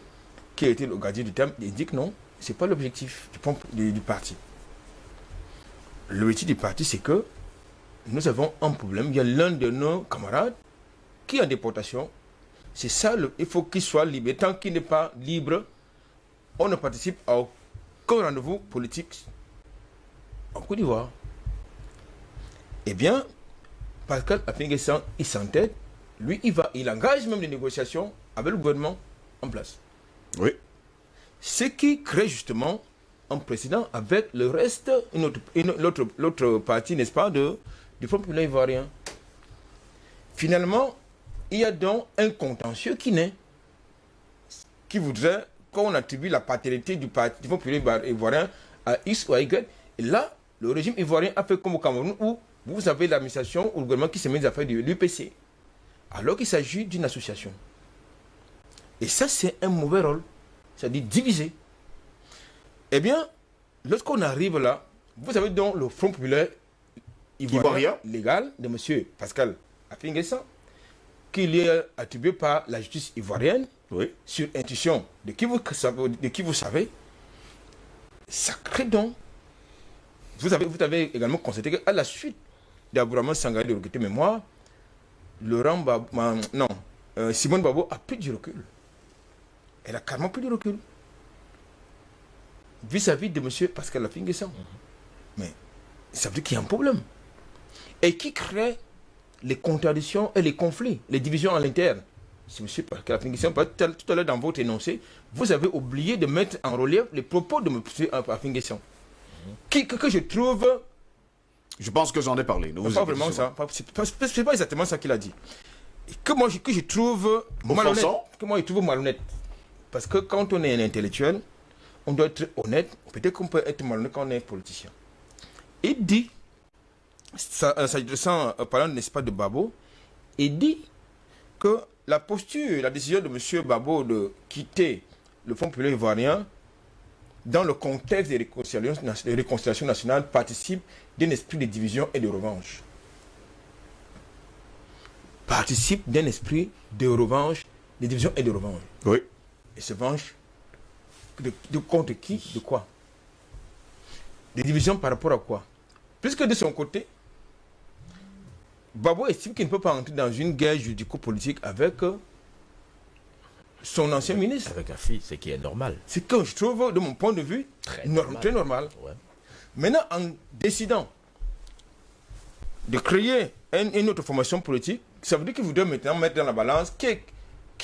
qui a été le gardien du terme, il dit que non, ce n'est pas l'objectif du parti. L'objectif du parti, c'est que nous avons un problème. Il y a l'un de nos camarades qui est en déportation. C'est ça, il faut qu'il soit libre. Et tant qu'il n'est pas libre, on ne participe à aucun rendez-vous politique en Côte d'Ivoire. Eh bien, Pascal Affi N'Guessan, il s'entête. Lui, il engage même des négociations avec le gouvernement en place. Oui. Ce qui crée justement un précédent avec le reste, l'autre partie, n'est-ce pas, du Front populaire ivoirien. Finalement, il y a donc un contentieux qui naît, qui voudrait qu'on attribue la paternité du Front populaire ivoirien à X ou à Y. Et là, le régime ivoirien a fait comme au Cameroun, où vous avez l'administration ou le gouvernement qui se met des affaires de l'UPC, alors qu'il s'agit d'une association. Et ça, c'est un mauvais rôle, c'est-à-dire diviser. Eh bien, lorsqu'on arrive là, vous avez donc le Front populaire ivoirien légal de M. Pascal Affi N'Guessan, qui lui est attribué par la justice ivoirienne, Oui. sur intuition de qui vous savez. Ça crée donc. Vous avez également constaté qu'à la suite d'Abdourahmane Sangaré de recruter mémoire, Simone Babo a pris du recul. Elle a carrément pris du recul vis-à-vis de M. Pascal Affi N'Guessan. Mais ça veut dire qu'il y a un problème. Et qui crée les contradictions et les conflits, les divisions à l'interne. C'est M. Pascal Affi N'Guessan. Tout à l'heure, dans votre énoncé, vous avez oublié de mettre en relief les propos de M. Affi N'Guessan. Que je trouve... Je pense que j'en ai parlé. Pas vraiment ça. C'est pas exactement ça qu'il a dit. Et que je trouve malhonnête. Que moi, je trouve malhonnête. Parce que quand on est un intellectuel, on doit être honnête. Peut-être qu'on peut être malhonnête quand on est politicien. Il dit, parlant n'est-ce pas de Babo, il dit que la décision de M. Babo de quitter le Front populaire ivoirien dans le contexte des réconciliations nationales participe d'un esprit de division et de revanche. Participe d'un esprit de revanche, de division et de revanche. Oui. Et se venge de contre qui? De quoi? Des divisions par rapport à quoi? Puisque de son côté, Babo estime qu'il ne peut pas entrer dans une guerre juridico-politique avec son ancien ministre. Avec Affi, ce qui est normal. C'est que je trouve, de mon point de vue, très normal. Ouais. Maintenant, en décidant de créer une autre formation politique, ça veut dire qu'il voudrait maintenant mettre dans la balance ça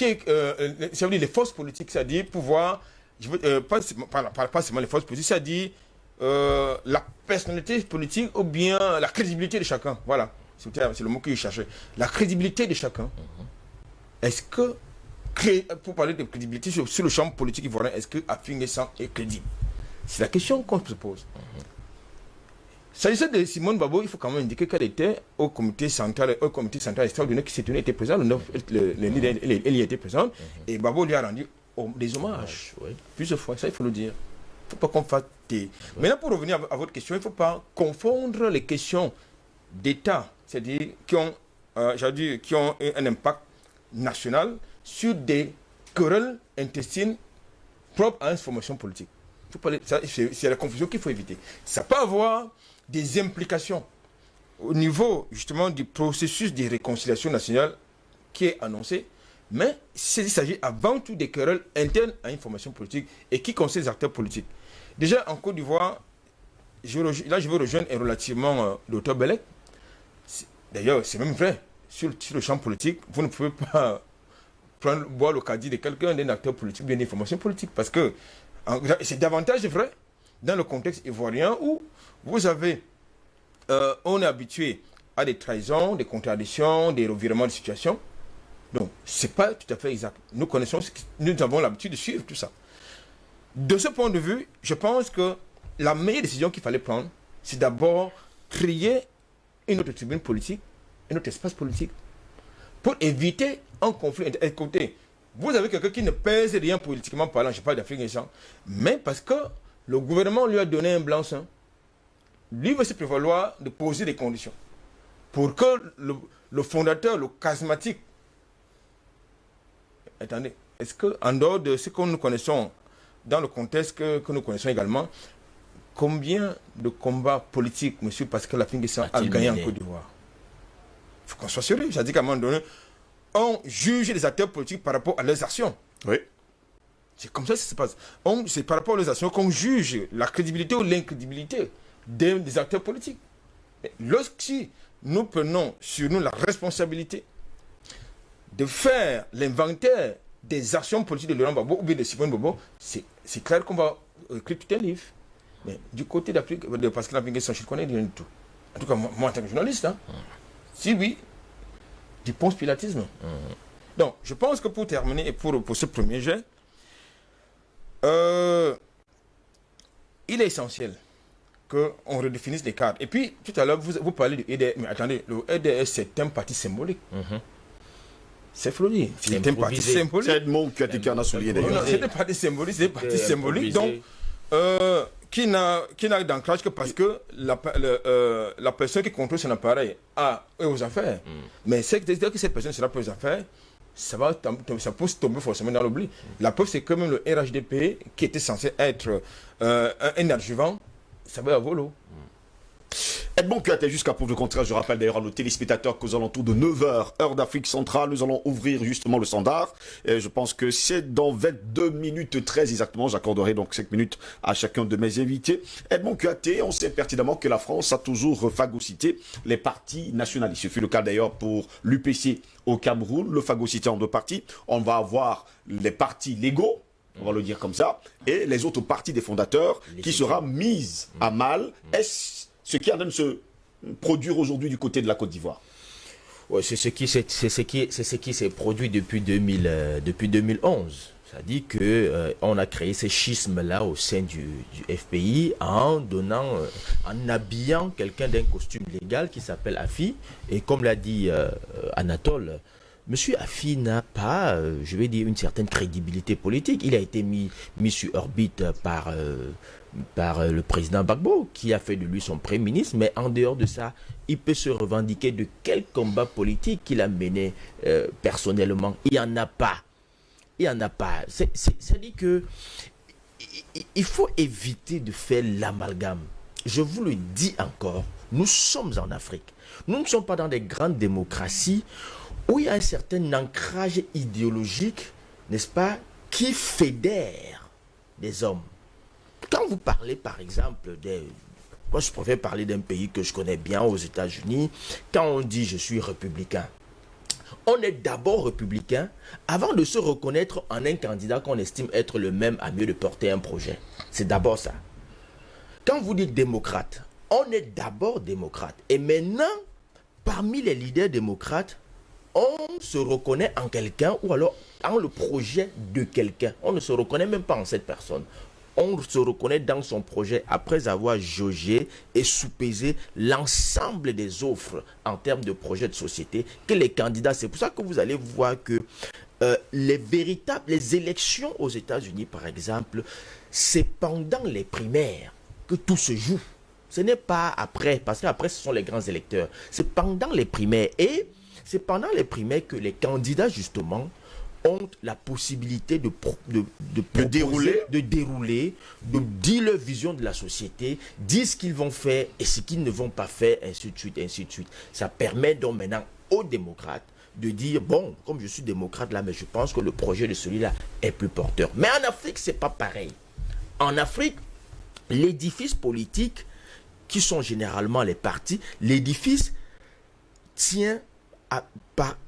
veut dire les forces politiques, c'est-à-dire pouvoir, pas seulement les forces politiques, c'est-à-dire la personnalité politique ou bien la crédibilité de chacun. Voilà, c'est le mot que je cherchais. La crédibilité de chacun. Est-ce que, pour parler de crédibilité sur le champ politique ivoirien, est-ce que Affi N'Guessan est crédible? C'est la question qu'on se pose. S'agissant de Simone Babo, il faut quand même indiquer qu'elle était au comité central extraordinaire qui s'est tenu, était présent, elle y était présente, et Babo lui a rendu des hommages, plusieurs fois, ça il faut le dire. Il ne faut pas qu'on fasse des... Maintenant, pour revenir à votre question, il ne faut pas confondre les questions d'État, c'est-à-dire qui ont un impact national sur des querelles intestines propres à une formation politique. C'est la confusion qu'il faut éviter. Ça peut avoir des implications au niveau justement du processus de réconciliation nationale qui est annoncé, Mais il s'agit avant tout des querelles internes à une formation politique et qui concerne les acteurs politiques. Déjà, en Côte d'Ivoire, je veux rejoindre relativement l'auteur Bellec. D'ailleurs, c'est même vrai. Sur le champ politique, vous ne pouvez pas boire le caddie de quelqu'un, d'un acteur politique, d'une information politique. Parce que c'est davantage vrai dans le contexte ivoirien où vous avez, on est habitué à des trahisons, des contradictions, des revirements de situation. Donc, ce n'est pas tout à fait exact. Nous connaissons, nous avons l'habitude de suivre tout ça. De ce point de vue, je pense que la meilleure décision qu'il fallait prendre, c'est d'abord créer une autre tribune politique, un autre espace politique, pour éviter un conflit. Écoutez, vous avez quelqu'un qui ne pèse rien politiquement parlant, je parle d'Afrique et ça, mais parce que le gouvernement lui a donné un blanc-seing, lui veut se prévaloir de poser des conditions pour que le fondateur, le charismatique, attendez, est-ce qu'en dehors de ce que nous connaissons, dans le contexte que nous connaissons également, combien de combats politiques M. Pascal Affi-N'Guessan a gagné en Côte d'Ivoire? Il faut qu'on soit sérieux. C'est-à-dire qu'à un moment donné, on juge les acteurs politiques par rapport à leurs actions. Oui. C'est comme ça que ça se passe. C'est par rapport à leurs actions qu'on juge la crédibilité ou l'incrédibilité des acteurs politiques. Lorsque nous prenons sur nous la responsabilité de faire l'inventaire des actions politiques de Laurent Gbagbo ou bien de Simone Bobo, c'est clair qu'on va écrire tout un livre. Mais du côté de Pascal Affi-N'Guessan, je ne connais rien du tout. En tout cas, moi en tant que journaliste, si oui, du ponce-pilatisme. Donc, je pense que pour terminer et pour ce premier jet, il est essentiel qu'on redéfinisse les cadres. Et puis, tout à l'heure, vous parlez du EDS. Mais attendez, le EDS, c'est un parti symbolique. C'est Flori. C'est un parti symbolique. C'est Edmond qui a souligné d'ailleurs. C'est un parti symbolique. C'est un parti symbolique. Donc, qui n'a d'ancrage que parce que la personne qui contrôle son appareil est aux affaires. Mais c'est-à-dire que cette personne sera pas aux affaires, ça peut tomber forcément dans l'oubli. La preuve, c'est que même le RHDP, qui était censé être un adjuvant, ça va à volo. Edmond Kuaté, jusqu'à preuve du contraire, je rappelle d'ailleurs à nos téléspectateurs qu'aux alentours de 9h, heure d'Afrique centrale, nous allons ouvrir justement le standard. Et je pense que c'est dans 22 minutes 13 exactement. J'accorderai donc 5 minutes à chacun de mes invités. Edmond Kuaté, on sait pertinemment que la France a toujours phagocyté les partis nationalistes. Ce fut le cas d'ailleurs pour l'UPC au Cameroun, le phagocyté en deux parties. On va avoir les partis légaux, on va le dire comme ça, et les autres partis des fondateurs qui sera mise à mal. Est-ce ce qui est en train de se produire aujourd'hui du côté de la Côte d'Ivoire? Ouais, c'est ce qui s'est produit depuis 2011. C'est-à-dire qu'on a créé ces schismes-là au sein du FPI en habillant quelqu'un d'un costume légal qui s'appelle Affi. Et comme l'a dit Anatole, Monsieur Affi n'a pas, je vais dire, une certaine crédibilité politique. Il a été mis sur orbite par le président Gbagbo, qui a fait de lui son premier ministre, mais en dehors de ça, il peut se revendiquer de quel combat politique qu'il a mené personnellement. Il n'y en a pas. Il n'y en a pas. C'est-à-dire que il faut éviter de faire l'amalgame. Je vous le dis encore, nous sommes en Afrique. Nous ne sommes pas dans des grandes démocraties où il y a un certain ancrage idéologique, n'est-ce pas, qui fédère des hommes. Quand vous parlez, par exemple, moi je préfère parler d'un pays que je connais bien, aux États-Unis, quand on dit je suis républicain, on est d'abord républicain avant de se reconnaître en un candidat qu'on estime être le même à mieux de porter un projet. C'est d'abord ça. Quand vous dites démocrate, on est d'abord démocrate. Et maintenant, parmi les leaders démocrates, on se reconnaît en quelqu'un ou alors en le projet de quelqu'un. On ne se reconnaît même pas en cette personne. On se reconnaît dans son projet après avoir jaugé et soupesé l'ensemble des offres en termes de projet de société que les candidats. C'est pour ça que vous allez voir que les élections aux États-Unis, par exemple, c'est pendant les primaires que tout se joue. Ce n'est pas après, parce qu'après ce sont les grands électeurs. C'est pendant les primaires. Et c'est pendant les primaires que les candidats, justement, ont la possibilité de dérouler, de dire leur vision de la société, dire ce qu'ils vont faire et ce qu'ils ne vont pas faire, ainsi de suite, ainsi de suite. Ça permet donc maintenant aux démocrates de dire, bon, comme je suis démocrate là, mais je pense que le projet de celui-là est plus porteur. Mais en Afrique, c'est pas pareil. En Afrique, l'édifice politique, qui sont généralement les partis, l'édifice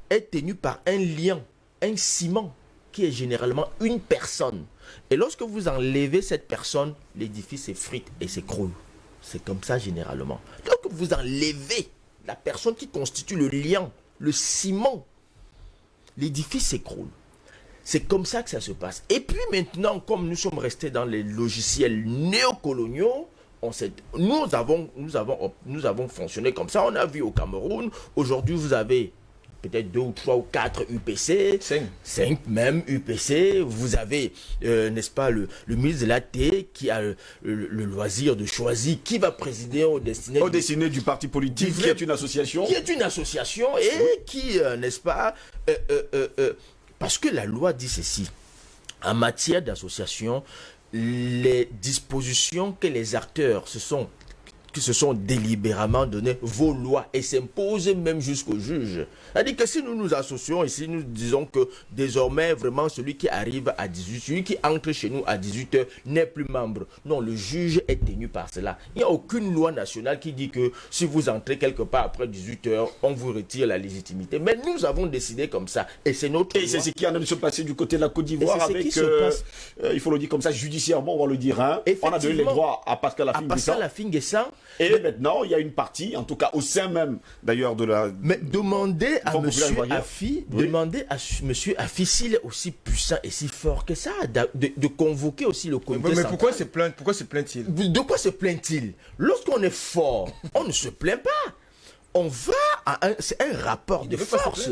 est tenu par un lien, un ciment, qui est généralement une personne. Et lorsque vous enlevez cette personne, l'édifice s'effrite et s'écroule. C'est comme ça généralement. Lorsque vous enlevez la personne qui constitue le lien, le ciment, l'édifice s'écroule. C'est comme ça que ça se passe. Et puis maintenant, comme nous sommes restés dans les logiciels néocoloniaux, nous avons fonctionné comme ça. On a vu au Cameroun, aujourd'hui vous avez peut-être 2 ou 3 ou 4 UPC, 5 même UPC, vous avez, n'est-ce pas, le ministre de l'AT qui a le loisir de choisir qui va présider au destiné du parti politique, qui est une association. Qui est une association et qui, n'est-ce pas, parce que la loi dit ceci, en matière d'association, les dispositions que les acteurs se sont délibérément données vaut loi et s'imposent même jusqu'au juge. C'est-à-dire que si nous nous associons ici, nous disons que désormais, vraiment, celui qui arrive à 18h, celui qui entre chez nous à 18h n'est plus membre. Non, le juge est tenu par cela. Il n'y a aucune loi nationale qui dit que si vous entrez quelque part après 18h, on vous retire la légitimité. Mais nous avons décidé comme ça. Et c'est notre loi. Et c'est ce qui a de se passer du côté de la Côte d'Ivoire avec, il faut le dire comme ça, judiciairement, on va le dire, hein. On a donné les droits à Pascal Afin-Guessant. Et maintenant, il y a une partie, en tout cas au sein même, d'ailleurs, de la... Mais demandez à M. Affi s'il est aussi puissant et si fort que ça, de convoquer aussi le comité central. Mais pourquoi se plaint-il? De quoi se plaint-il? Lorsqu'on est fort, on ne se plaint pas. On va c'est un rapport de force.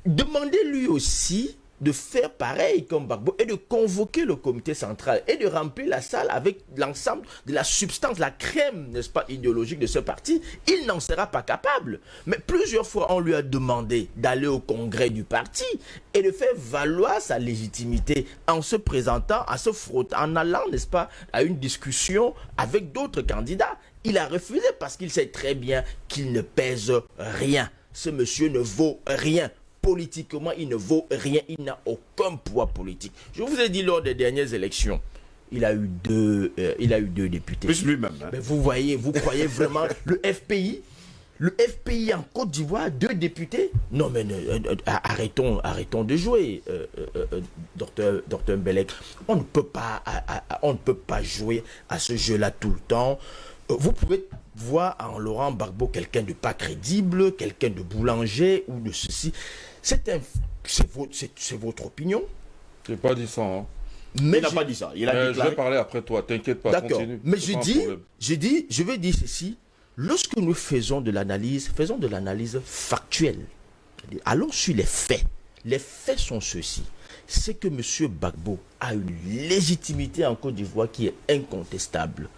Demandez-lui aussi de faire pareil comme Gbagbo et de convoquer le comité central et de remplir la salle avec l'ensemble de la substance, la crème, n'est-ce pas, idéologique de ce parti. Il n'en sera pas capable. Mais plusieurs fois, on lui a demandé d'aller au congrès du parti et de faire valoir sa légitimité en se présentant, en se frottant, en allant, n'est-ce pas, à une discussion avec d'autres candidats. Il a refusé parce qu'il sait très bien qu'il ne pèse rien. Ce monsieur ne vaut rien. Politiquement, il ne vaut rien, il n'a aucun poids politique. Je vous ai dit lors des dernières élections, il a eu deux députés. Plus lui-même. Hein. Mais vous voyez, vous croyez vraiment le FPI en Côte d'Ivoire, 2 députés? Non mais arrêtons de jouer, docteur Mbelek. On ne peut pas jouer à ce jeu-là tout le temps. Vous pouvez voir en Laurent Gbagbo quelqu'un de pas crédible, quelqu'un de boulanger ou de ceci. C'est votre opinion. Je n'ai pas dit ça. Hein. Mais il n'a pas dit ça. Il a je vais parler après toi. T'inquiète pas. D'accord. Continue. Mais je vais dire ceci. Lorsque nous faisons de l'analyse factuelle. Allons sur les faits. Les faits sont ceux-ci. C'est que M. Gbagbo a une légitimité en Côte d'Ivoire qui est incontestable.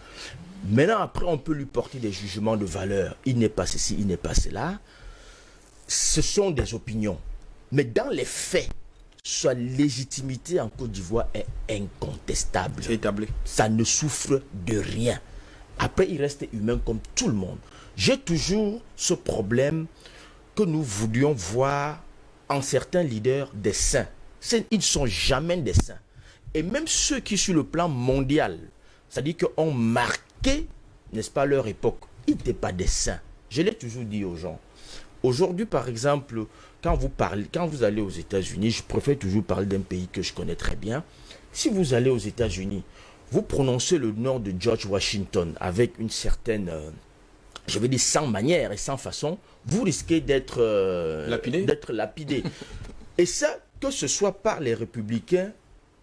Maintenant, après, on peut lui porter des jugements de valeur. Il n'est pas ceci, il n'est pas cela. Ce sont des opinions. Mais dans les faits, sa légitimité en Côte d'Ivoire est incontestable. C'est établi. Ça ne souffre de rien. Après, il reste humain comme tout le monde. J'ai toujours ce problème que nous voulions voir en certains leaders des saints. Ils ne sont jamais des saints. Et même ceux qui, sur le plan mondial, c'est-à-dire qu'on marqué, n'est-ce pas, leur époque, ils n'étaient pas des saints. Je l'ai toujours dit aux gens. Aujourd'hui, par exemple, quand vous allez aux États-Unis, je préfère toujours parler d'un pays que je connais très bien. Si vous allez aux États-Unis, vous prononcez le nom de George Washington avec une certaine, je vais dire sans manière et sans façon, vous risquez d'être lapidé. Et ça, que ce soit par les républicains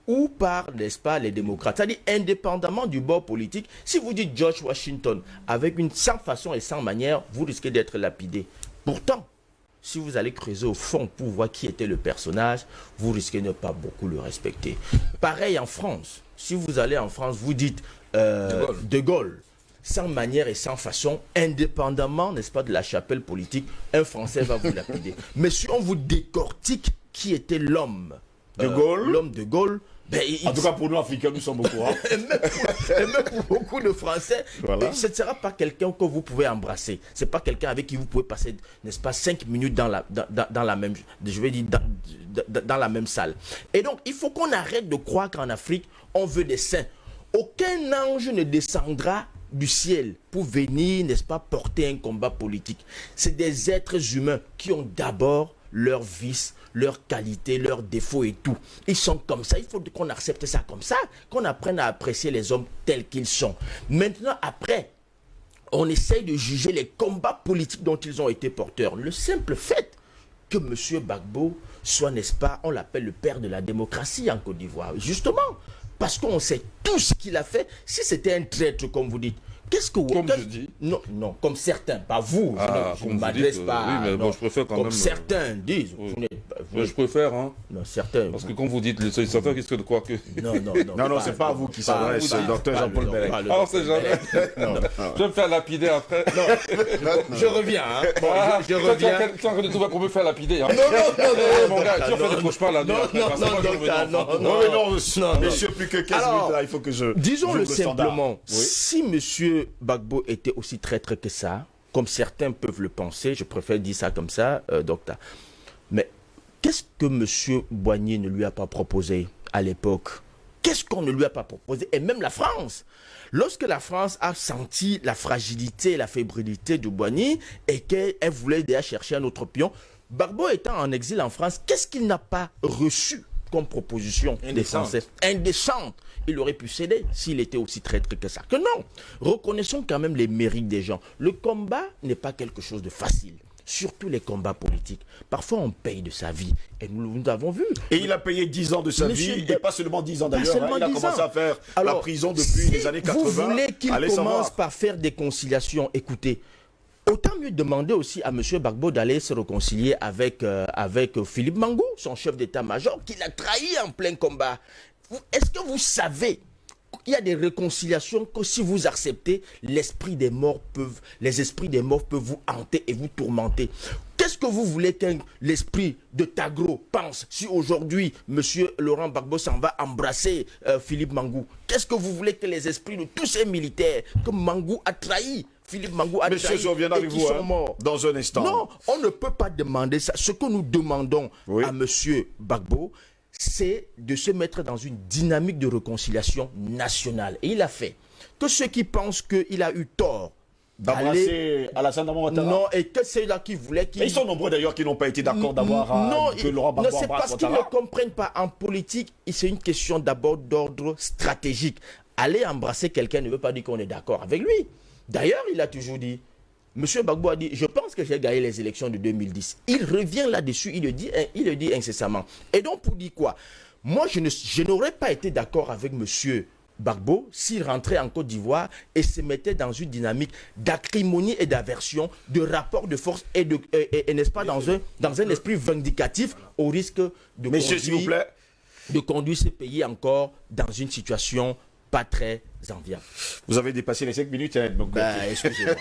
ou par, n'est-ce pas, les démocrates. C'est-à-dire, indépendamment du bord politique, si vous dites George Washington avec une sans façon et sans manière, vous risquez d'être lapidé. Pourtant, si vous allez creuser au fond pour voir qui était le personnage, vous risquez de ne pas beaucoup le respecter. Pareil en France. Si vous allez en France, vous dites De Gaulle, sans manière et sans façon, indépendamment, n'est-ce pas, de la chapelle politique, un Français va vous lapider. Mais si on vous décortique qui était l'homme De Gaulle. l'homme de Gaulle, ben, En tout cas, pour nous, Africains, nous sommes au courant. et même pour beaucoup de Français, Voilà. ce ne sera pas quelqu'un que vous pouvez embrasser. Ce n'est pas quelqu'un avec qui vous pouvez passer, n'est-ce pas, 5 minutes dans la même, je vais dire, dans la même salle. Et donc, il faut qu'on arrête de croire qu'en Afrique, on veut des saints. Aucun ange ne descendra du ciel pour venir, n'est-ce pas, porter un combat politique. C'est des êtres humains qui ont d'abord leurs vices, leurs qualités, leurs défauts et tout. Ils sont comme ça. Il faut qu'on accepte ça comme ça, qu'on apprenne à apprécier les hommes tels qu'ils sont. Maintenant, après, on essaye de juger les combats politiques dont ils ont été porteurs. Le simple fait que M. Gbagbo soit, n'est-ce pas, on l'appelle le père de la démocratie en Côte d'Ivoire. Justement, parce qu'on sait tout ce qu'il a fait. Si c'était un traître, comme vous dites, qu'est-ce que vous... Comme je dis. Non, non, comme certains, pas vous. Je ne m'adresse pas... Oui, mais non, bon, je préfère quand comme même... certains disent. Oui. Vous n'êtes pas- Mais je préfère, hein. Non, certains... Parce que quand vous dites, certains risquent de croire que... Non, non, non. Non, c'est pas à vous qui s'adresse, docteur Jean-Paul Bellec. Ah, on sait jamais. Je vais me faire lapider après. Je reviens, hein. Bon, Ah, je reviens. Tu es en train de trouver qu'on me faire lapider, hein. Non, Mon gars, tu as fait des cauchemars là. non, Messieurs, plus que 15 Alors, minutes, là, il faut que je... disons-le j'ouvre le standard. simplement, Oui. si M. Gbagbo était aussi traître que ça, comme certains peuvent le penser, je préfère dire ça comme ça, docteur. Mais qu'est-ce que M. Boigny ne lui a pas proposé à l'époque? Qu'est-ce qu'on ne lui a pas proposé? Et même la France. Lorsque la France a senti la fragilité et la fébrilité de Boigny et qu'elle voulait déjà chercher un autre pion, Gbagbo étant en exil en France, qu'est-ce qu'il n'a pas reçu comme proposition des Français? Indécente. Il aurait pu céder s'il était aussi traître que ça. Que non. Reconnaissons quand même les mérites des gens. Le combat n'est pas quelque chose de facile. Surtout les combats politiques. Parfois, on paye de sa vie. Et nous l'avons vu. Et il a payé 10 ans de sa Monsieur vie, de- et pas seulement 10 ans Pas d'ailleurs. seulement Il a 10 commencé ans. à faire la Alors, prison depuis si les années 80. vous voulez qu'il Allez commence savoir. par faire des conciliations, écoutez, autant mieux demander aussi à M. Gbagbo d'aller se réconcilier avec Philippe Mangou, son chef d'état-major, qu'il a trahi en plein combat. Est-ce que vous savez qu'il y a des réconciliations que si vous acceptez, les esprits des morts peuvent vous hanter et vous tourmenter? Qu'est-ce que vous voulez l'esprit de Tagro pense si aujourd'hui M. Laurent Gbagbo s'en va embrasser Philippe Mangou? Qu'est-ce que vous voulez que les esprits de tous ces militaires que Mangou a trahi, Philippe Mangou a Monsieur, trahi je reviendrai et avec qui vous sont morts? dans un instant. Non, on ne peut pas demander ça. Ce que nous demandons Oui. à M. Gbagbo, c'est de se mettre dans une dynamique de réconciliation nationale. Et il a fait. Que ceux qui pensent qu'il a eu tort D'embrasser Alassane Ouattara. non, et que c'est là qui voulaient qu'il... Et ils sont nombreux d'ailleurs qui n'ont pas été d'accord d'avoir Non, que Laurent Gbagbo c'est embrasse parce qu'ils ne Ouattara. comprennent pas. En politique, c'est une question d'abord d'ordre stratégique. Aller embrasser quelqu'un ne veut pas dire qu'on est d'accord avec lui. D'ailleurs, il a toujours dit, M. Gbagbo a dit, je pense que j'ai gagné les élections de 2010. Il revient là-dessus, il le dit incessamment. Et donc, pour dire quoi? Moi, je n'aurais pas été d'accord avec M. Gbagbo s'il rentrait en Côte d'Ivoire et se mettait dans une dynamique d'acrimonie et d'aversion, de rapport de force et n'est-ce pas, dans un esprit vindicatif au risque de Messieurs, s'il vous plaît. conduire ce pays encore dans une situation pas très enviable. Vous avez dépassé les 5 minutes. Hein, donc, Excusez-moi.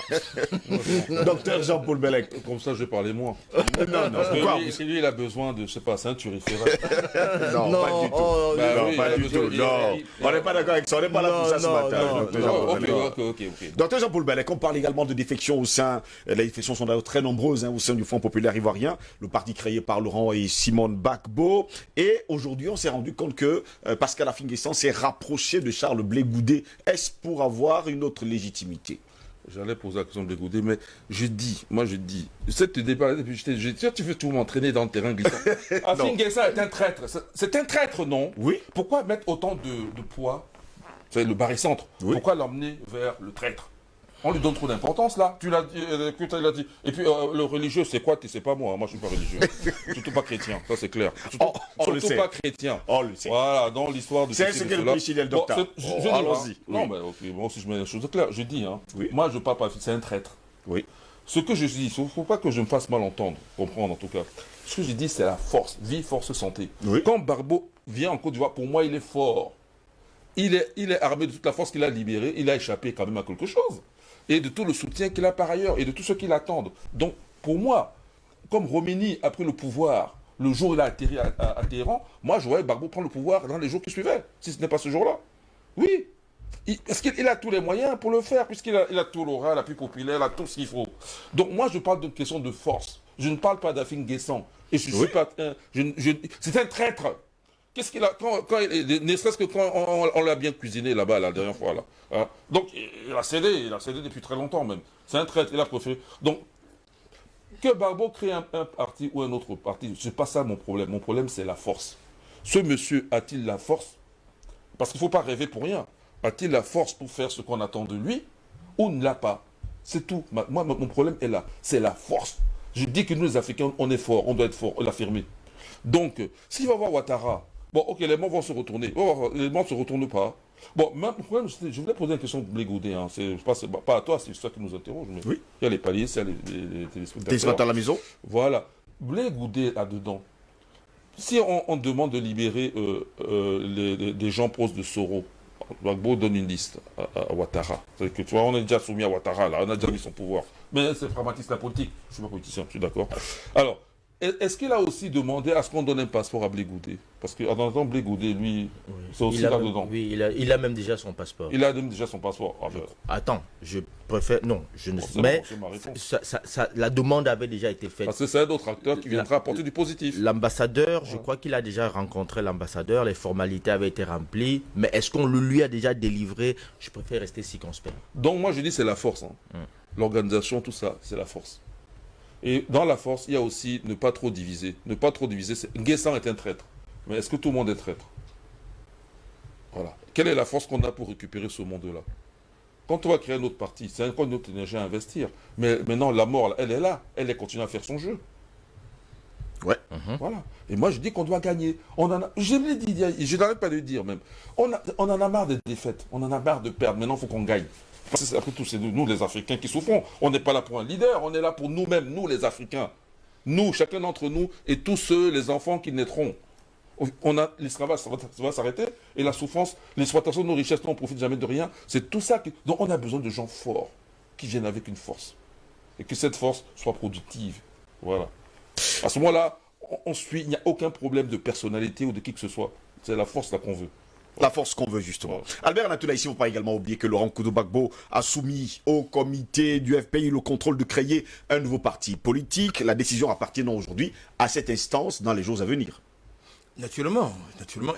docteur Jean-Paul Bellec. Comme ça, je vais parler moins. Non, Parce que pourquoi lui, si lui, il a besoin de, je sais pas, ceinturiférer. Non, pas du tout. Bah non, oui, pas il a du besoin- tout. Non, on n'est pas d'accord avec ça. On n'est pas là pour ça ce matin. docteur Jean-Paul Bellec. Ok. Docteur Jean-Paul Bellec, on parle également de défections au sein, les défections sont d'ailleurs très nombreuses au sein du Front populaire ivoirien, le parti créé par Laurent et Simone Gbagbo. Et aujourd'hui, on s'est rendu compte que Pascal Affi-N'Guessan s'est rapproché de Charles Blé Goudé. Est-ce pour avoir une autre légitimité? J'allais poser la question de Goudé, mais je dis, cette débat, tu veux tout m'entraîner dans le terrain glissant. Affi-N'Guessan est un traître. C'est un traître, non? Oui. Pourquoi mettre autant de poids? C'est le barycentre. Oui. Pourquoi l'emmener vers le traître? On lui donne trop d'importance là. Tu l'as dit, il a dit. Et puis le religieux, c'est quoi? C'est pas moi. Moi, je suis pas religieux. Surtout pas chrétien. Ça, c'est clair. On le Surtout sait. pas chrétien. On le sait. Voilà, dans l'histoire de C'est ceci, ce de que le cela. président le docteur. Bon, je dis, allons-y. hein. Non, Oui. mais ok, moi aussi je mets les choses claires. Je dis, hein. Oui. Moi, je parle pas. C'est un traître. Oui. Ce que je dis, il ne faut pas que je me fasse mal entendre, comprendre en tout cas. Ce que je dis, c'est la force, vie, force, santé. Oui. Quand Gbagbo vient en Côte d'Ivoire, pour moi, il est fort. Il est armé de toute la force qu'il a libérée. Il a échappé quand même à quelque chose. Et de tout le soutien qu'il a par ailleurs, et de tout ce qu'il attend. Donc, pour moi, comme Romini a pris le pouvoir le jour où il a atterri à Téhéran, moi, je voyais Gbagbo prendre le pouvoir dans les jours qui suivaient, si ce n'est pas ce jour-là. Oui. Parce qu'il a tous les moyens pour le faire, puisqu'il a tout l'aura, la plus populaire, il a tout ce qu'il faut. Donc moi, je parle d'une question de force. Je ne parle pas d'Afin Guessan. Et je suis pas... c'est un traître. Qu'est-ce qu'il a... ne serait-ce que quand on l'a bien cuisiné là-bas, la dernière fois. Là, hein. Donc, il a cédé depuis très longtemps même. C'est un traître, il a préféré. Donc, que Gbagbo crée un parti ou un autre parti, ce n'est pas ça mon problème. Mon problème, c'est la force. Ce monsieur a-t-il la force? Parce qu'il ne faut pas rêver pour rien. A-t-il la force pour faire ce qu'on attend de lui ou ne l'a pas? C'est tout. Moi, mon problème est là. C'est la force. Je dis que nous, les Africains, on est forts. On doit être forts, l'affirmer. Donc, s'il va voir Ouattara, bon, ok, les morts vont se retourner. Les morts ne se retournent pas. Bon, même le problème, je voulais poser une question de Blé Goudé. Hein. Pas à toi, c'est ça qui nous interroge. Mais Oui. Il y a les paliers, il y a les téléspectateurs. Téléspectateurs à la maison. Voilà. Blé Goudé là-dedans. Si on demande de libérer des gens proches de Soro, Gbagbo donne une liste à Ouattara. C'est-à-dire que tu vois, on est déjà soumis à Ouattara, là, on a déjà mis son pouvoir. Mais c'est pragmatique, la politique. Je ne suis pas politicien, je suis d'accord. Alors, est-ce qu'il a aussi demandé à ce qu'on donne un passeport à Blé Goudé? Parce qu'en attendant, Blé Goudé, lui, c'est aussi là-dedans. Oui, il a même déjà son passeport. Il a même déjà son passeport. Ah, ben, Attends, je préfère... Non, je ne sais c'est mais ma réponse. la demande avait déjà été faite. Parce que c'est un autre acteur qui viendra apporter du positif. L'ambassadeur, je crois qu'il a déjà rencontré l'ambassadeur, les formalités avaient été remplies, mais est-ce qu'on le lui a déjà délivré? Je préfère rester circonspect. Donc moi je dis c'est la force. Hein. L'organisation, tout ça, c'est la force. Et dans la force, il y a aussi ne pas trop diviser. Ne pas trop diviser. Nguessan est un traître. Mais est-ce que tout le monde est traître? Voilà. Quelle est la force qu'on a pour récupérer ce monde-là? Quand on va créer un autre parti, c'est encore une autre énergie à investir. Mais maintenant, la mort, elle est là. Elle continue à faire son jeu. Ouais. Voilà. Et moi, je dis qu'on doit gagner. Je l'ai dit, je n'arrête pas de le dire même. On en a marre des défaites. On en a marre de perdre. Maintenant, il faut qu'on gagne. Parce que après tout, c'est nous, les Africains, qui souffrons. On n'est pas là pour un leader. On est là pour nous-mêmes, nous, les Africains. Nous, chacun d'entre nous, et tous ceux, les enfants qui naîtront. L'esclavage, ça va s'arrêter. Et la souffrance, l'exploitation de nos richesses, on ne profite jamais de rien. C'est tout ça. Donc, on a besoin de gens forts, qui viennent avec une force. Et que cette force soit productive. Voilà. À ce moment-là, on suit, il n'y a aucun problème de personnalité ou de qui que ce soit. C'est la force là qu'on veut. La force qu'on veut, justement. Albert Natoula, ici, il ne faut pas également oublier que Laurent Gbagbo a soumis au comité du FPI le contrôle de créer un nouveau parti politique. La décision appartient aujourd'hui à cette instance dans les jours à venir. Naturellement.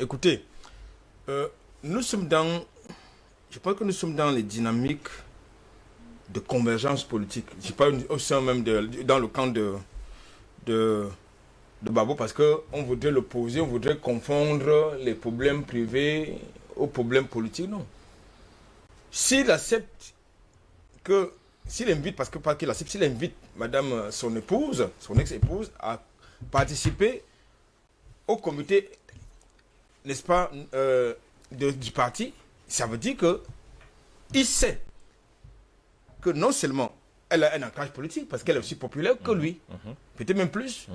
Écoutez, nous sommes je pense que nous sommes dans les dynamiques de convergence politique. Je ne sais pas au sein même dans le camp de Gbagbo, parce qu'on voudrait l'opposer, on voudrait confondre les problèmes privés aux problèmes politiques. Non. S'il accepte s'il invite, parce que pas qu'il accepte, s'il invite madame, son épouse, son ex-épouse, à participer au comité, n'est-ce pas, du parti, ça veut dire qu'il sait que non seulement elle a un ancrage politique, parce qu'elle est aussi populaire que lui, peut-être même plus.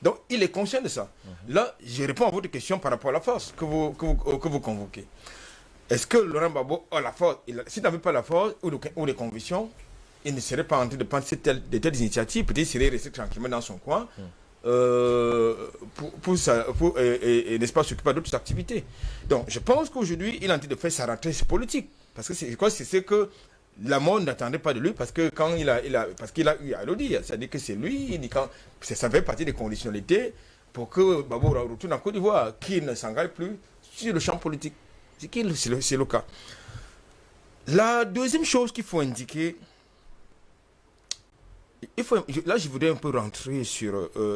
Donc, il est conscient de ça. Là, je réponds à votre question par rapport à la force que vous convoquez. Est-ce que Laurent Gbagbo a la force? S'il n'avait pas la force ou les convictions, il ne serait pas en train de prendre de telles initiatives. Peut-être qu'il serait resté tranquillement dans son coin pour n'est-ce pas, s'occuper d'autres activités. Donc, je pense qu'aujourd'hui, il est en train de faire sa rentrée politique. Parce que je crois que c'est ce que la mort n'attendait pas de lui, parce que quand parce qu'il a eu à le dire, c'est-à-dire que c'est lui, ça fait partie des conditionnalités pour que Gbagbo retourne en Côte d'Ivoire, qu'il ne s'engage plus sur le champ politique. C'est le cas. La deuxième chose qu'il faut indiquer, là je voudrais un peu rentrer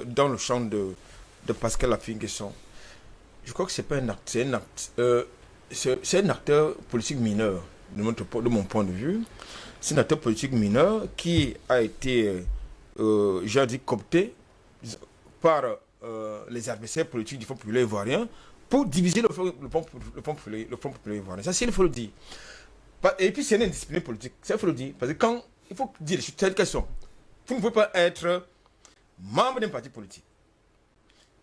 dans le champ de Pascal Affi N'Guessan. Je crois que c'est pas un acte, c'est un acteur politique mineur. De mon point de vue, c'est un acteur politique mineur qui a été, j'ai dit, coopté par les adversaires politiques du Front populaire ivoirien pour diviser le Front populaire ivoirien. Ça, il faut le dire. Et puis, c'est une indiscipline politique. Ça, il faut le dire. Parce que il faut dire cette question. Vous ne pouvez pas être membre d'un parti politique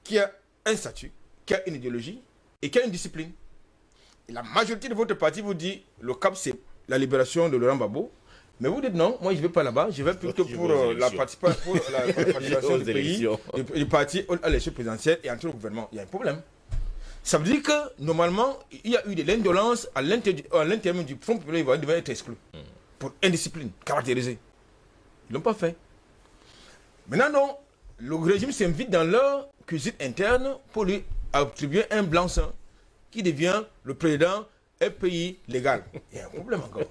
qui a un statut, qui a une idéologie et qui a une discipline. Et la majorité de votre parti vous dit le cap, c'est la libération de Laurent Gbagbo. Mais vous dites non, moi je ne vais pas là-bas, je vais plutôt pour la participation du pays, du parti à l'élection présidentielle et entrer au gouvernement. Il y a un problème. Ça veut dire que normalement, il y a eu de l'indolence à l'intérieur du Front populaire ivoirien devait être exclu pour indiscipline caractérisée. Ils ne l'ont pas fait. Maintenant, non, le régime s'invite dans leur cuisine interne pour lui attribuer un blanc-seing qui devient le président d'un pays légal. Il y a un problème encore.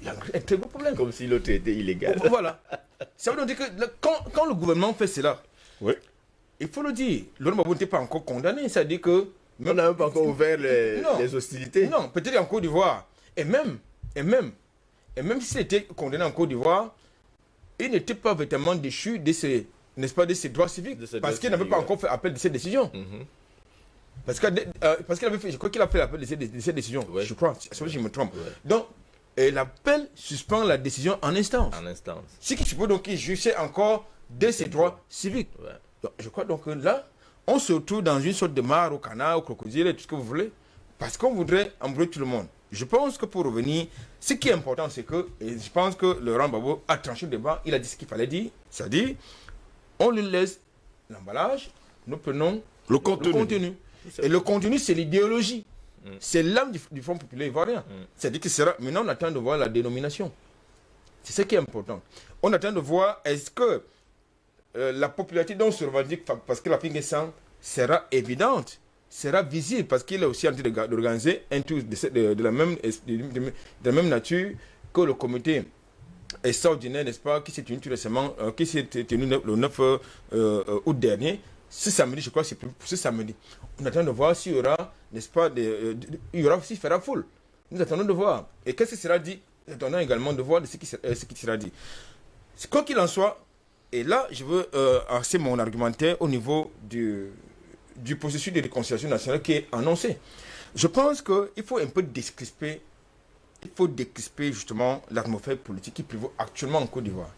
Il y a un très gros problème. Comme si l'autre était illégal. Voilà. Ça veut dire que quand le gouvernement fait cela, Oui. il faut le dire, Laurent Gbagbo n'était pas encore condamné. C'est-à-dire que... On n'a même pas encore ouvert les hostilités. Non, peut-être en Côte d'Ivoire. Et même s'il était condamné en Côte d'Ivoire, il n'était pas véritablement déchu de ses, n'est-ce pas, de ses droits civiques. Parce qu'il n'avait pas encore fait appel de cette décision. Parce qu'il avait fait, je crois qu'il a fait l'appel de cette décision. Ouais. Je crois, si je me trompe. Ouais. Donc, l'appel suspend la décision en instance. En instance. Ce qui suppose donc qu'il jugeait encore de ses droits civiques. Ouais. Donc, je crois donc que là, on se retrouve dans une sorte de mare au canard, au crocodile, tout ce que vous voulez, parce qu'on voudrait embrouiller tout le monde. Je pense que pour revenir, ce qui est important, c'est que, et je pense que Laurent Gbagbo a tranché le débat, il a dit ce qu'il fallait dire, c'est-à-dire, on lui laisse l'emballage, nous prenons le contenu. Et le contenu, c'est l'idéologie. C'est l'âme du Front populaire ivoirien. C'est-à-dire que maintenant, on attend de voir la dénomination. C'est ce qui est important. On attend de voir est-ce que la popularité dont on se revendique parce que la Fingue-Sans sera évidente, sera visible, parce qu'il est aussi en train d'organiser un tour de la même nature que le comité extraordinaire, n'est-ce pas, qui s'est tenu tout récemment, qui s'est tenu le 9 août dernier. Ce samedi, je crois que c'est pour ce samedi. On attend de voir s'il y aura, n'est-ce pas, il y aura aussi fera foule. Nous attendons de voir. Et qu'est-ce qui sera dit? Nous attendons également de voir ce qui sera dit. Quoi qu'il en soit, et là, je veux axer mon argumentaire au niveau du processus de réconciliation nationale qui est annoncé. Je pense qu'il faut un peu décrisper. Il faut décrisper justement l'atmosphère politique qui prévaut actuellement en Côte d'Ivoire.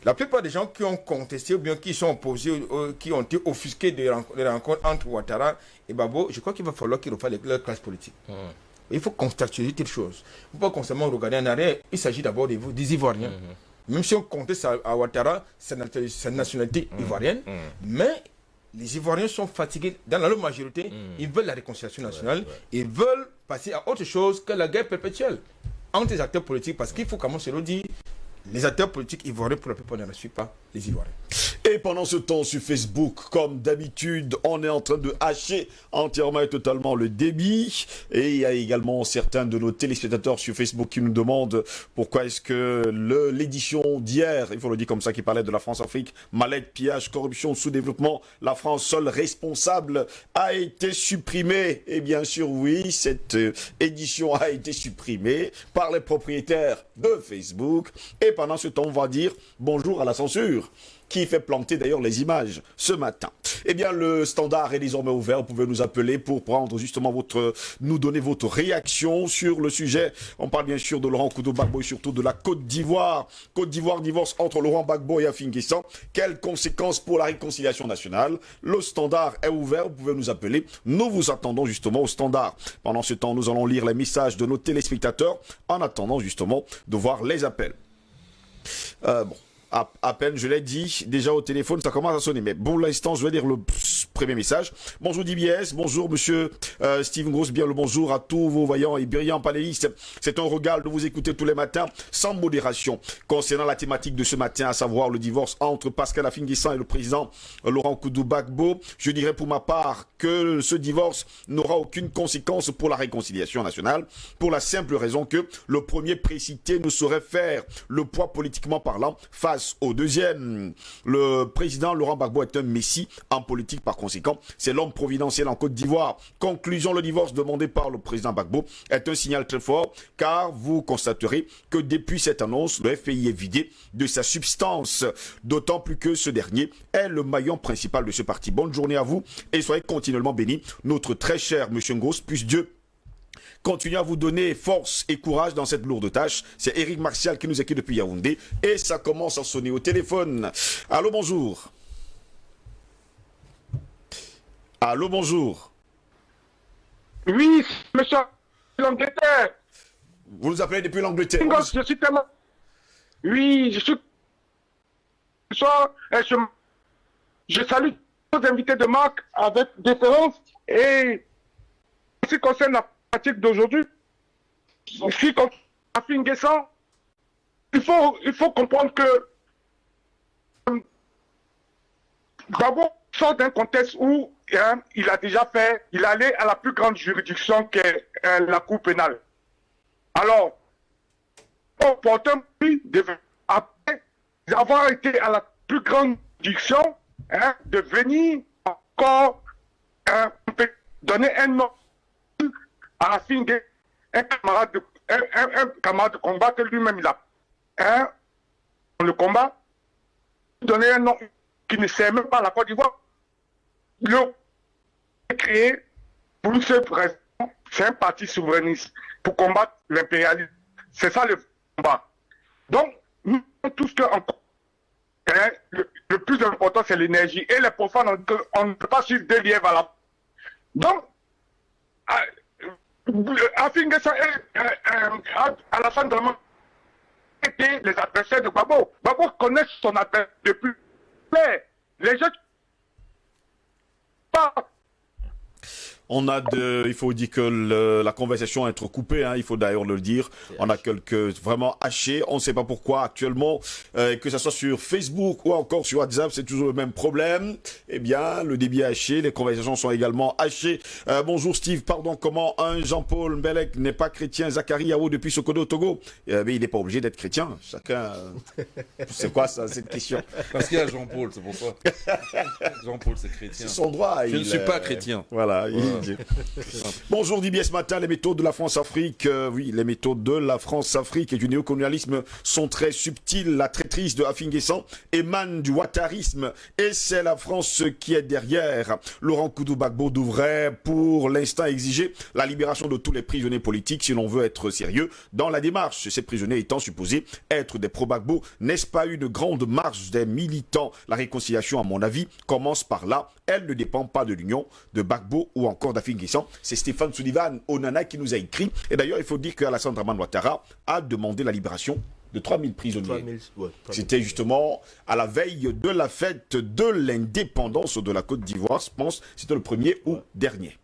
La plupart des gens qui ont contesté ou bien qui sont opposés, qui ont été offusqués des rencontres entre Ouattara et Gbagbo, je crois qu'il va falloir qu'ils refassent leur classe politique. Il faut contextualiser telle chose. Il ne faut pas constamment regarder en arrière. Il s'agit d'abord des Ivoiriens. Même si on conteste à Ouattara sa nationalité ivoirienne, mais les Ivoiriens sont fatigués, dans la majorité, ils veulent la réconciliation nationale, ils veulent passer à autre chose que la guerre perpétuelle entre les acteurs politiques, parce qu'il faut comment se le dire, les acteurs politiques ivoiriens pour la plupart ne suivent pas les Ivoiriens. Et pendant ce temps sur Facebook, comme d'habitude, on est en train de hacher entièrement et totalement le débit. Et il y a également certains de nos téléspectateurs sur Facebook qui nous demandent pourquoi est-ce que l'édition d'hier, il faut le dire comme ça, qui parlait de la France-Afrique, mallette, pillage, corruption, sous-développement, la France seule responsable, a été supprimée. Et bien sûr, oui, cette édition a été supprimée par les propriétaires de Facebook. Et pendant ce temps, on va dire bonjour à la censure, qui fait planter d'ailleurs les images ce matin. Eh bien, le standard est désormais ouvert. Vous pouvez nous appeler pour prendre justement nous donner votre réaction sur le sujet. On parle bien sûr de Laurent Gbagbo et surtout de la Côte d'Ivoire. Côte d'Ivoire, divorce entre Laurent Gbagbo et Afin-N'Guessan. Quelles conséquences pour la réconciliation nationale? Le standard est ouvert. Vous pouvez nous appeler. Nous vous attendons justement au standard. Pendant ce temps, nous allons lire les messages de nos téléspectateurs en attendant justement de voir les appels. Bon. À peine, je l'ai dit, déjà au téléphone, ça commence à sonner. Mais pour l'instant, je vais lire le premier message. Bonjour DBS, bonjour monsieur Steven Gross, bien le bonjour à tous vos vaillants et brillants panélistes. C'est un régal de vous écouter tous les matins, sans modération. Concernant la thématique de ce matin, à savoir le divorce entre Pascal Afin-N'Guessan et le président Laurent Gbagbo, je dirais pour ma part que ce divorce n'aura aucune conséquence pour la réconciliation nationale, pour la simple raison que le premier précité ne saurait faire le poids politiquement parlant face au deuxième. Le président Laurent Gbagbo est un messie en politique, par conséquent, c'est l'homme providentiel en Côte d'Ivoire. Conclusion, le divorce demandé par le président Gbagbo est un signal très fort, car vous constaterez que depuis cette annonce, le FPI est vidé de sa substance, d'autant plus que ce dernier est le maillon principal de ce parti. Bonne journée à vous et soyez continuellement bénis. Notre très cher monsieur Ngos, puisse Dieu continuez à vous donner force et courage dans cette lourde tâche. C'est Eric Martial qui nous écrit depuis Yaoundé et ça commence à sonner au téléphone. Allô, bonjour. Allô, bonjour. Oui, monsieur l'Angleterre. Vous nous appelez depuis l'Angleterre. Je suis tellement... Oui, je suis... Je salue tous les invités de marque avec déférence et en ce qui concerne la pratique d'aujourd'hui, en ce qui concerne Afin Guessan, il faut comprendre que Gbagbo sort d'un contexte où il a déjà fait, il allait à la plus grande juridiction qu'est la Cour pénale. Alors, opportun, après avoir été à la plus grande juridiction, de venir encore donner un nom à la fin un camarade de combat que lui-même il a. Le combat, donner un nom qui ne sert même pas la Côte d'Ivoire. Il est créé pour une seule raison, c'est un parti souverainiste pour combattre l'impérialisme. C'est ça le combat. Donc, nous tout ce que le plus important, c'est l'énergie. Et les profanes, on ne peut pas suivre deux lièvres à la... Donc, Afin Guessan à la fin de la étaient les adversaires de Gbagbo. Gbagbo connaît son adversaire depuis. Mais les gens pas. Il faut dire que la conversation est entrecoupée, hein, il faut d'ailleurs le dire. On a quelques vraiment hachés. On ne sait pas pourquoi actuellement, que ce soit sur Facebook ou encore sur WhatsApp, c'est toujours le même problème. Eh bien, le débit est haché, les conversations sont également hachées. Bonjour Steve, pardon, comment un Jean-Paul Mbelek n'est pas chrétien, Zachary Yao depuis Sokodo, Togo? Mais il n'est pas obligé d'être chrétien. Chacun... c'est quoi ça, cette question? Parce qu'il y a Jean-Paul, c'est pour ça. Jean-Paul, c'est chrétien. C'est son droit. Je ne suis pas chrétien. Voilà. Bonjour Didier, ce matin, les méthodes de la France-Afrique, oui, les méthodes de la France-Afrique et du néocolonialisme sont très subtiles. La traîtrise de Afin Guessan émane du ouattarisme et c'est la France qui est derrière. Laurent Koudou-Gbagbo devrait pour l'instant exiger la libération de tous les prisonniers politiques si l'on veut être sérieux dans la démarche. Ces prisonniers étant supposés être des pro-Gbagbo, n'est-ce pas une grande marche des militants? La réconciliation, à mon avis, commence par là. Elle ne dépend pas de l'union de Gbagbo ou encore d'Afin Guessan. C'est Stéphane Sullivan Onana qui nous a écrit. Et d'ailleurs, il faut dire qu'Alassane Dramane Ouattara a demandé la libération de 3000 prisonniers. 3000, ouais, c'était justement à la veille de la fête de l'indépendance de la Côte d'Ivoire. Je pense que c'était le 1er août dernier.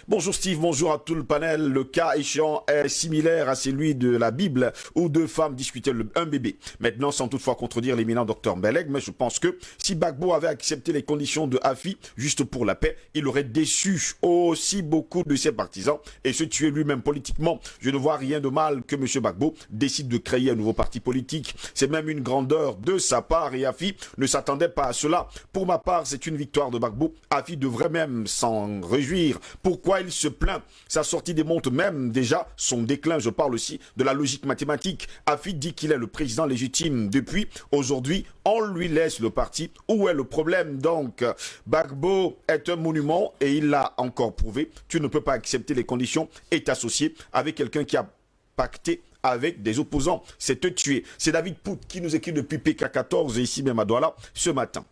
Bonjour Steve, bonjour à tout le panel. Le cas échéant est similaire à celui de la Bible où deux femmes discutaient un bébé. Maintenant, sans toutefois contredire l'éminent docteur Mbelek, mais je pense que si Gbagbo avait accepté les conditions de Afi juste pour la paix, il aurait déçu aussi beaucoup de ses partisans et se tuer lui-même politiquement. Je ne vois rien de mal que M. Gbagbo décide de créer un nouveau parti politique. C'est même une grandeur de sa part et Afi ne s'attendait pas à cela. Pour ma part, c'est une victoire de Gbagbo. Afi devrait même s'en réjouir. Pourquoi il se plaint? Sa sortie démontre même déjà son déclin. Je parle aussi de la logique mathématique. Afi dit qu'il est le président légitime depuis. Aujourd'hui, on lui laisse le parti. Où est le problème donc? Gbagbo est un monument et il l'a encore prouvé. Tu ne peux pas accepter les conditions et t'associer avec quelqu'un qui a pacté avec des opposants. C'est te tuer. C'est David Pout qui nous écrit depuis PK14 et ici même à Douala ce matin.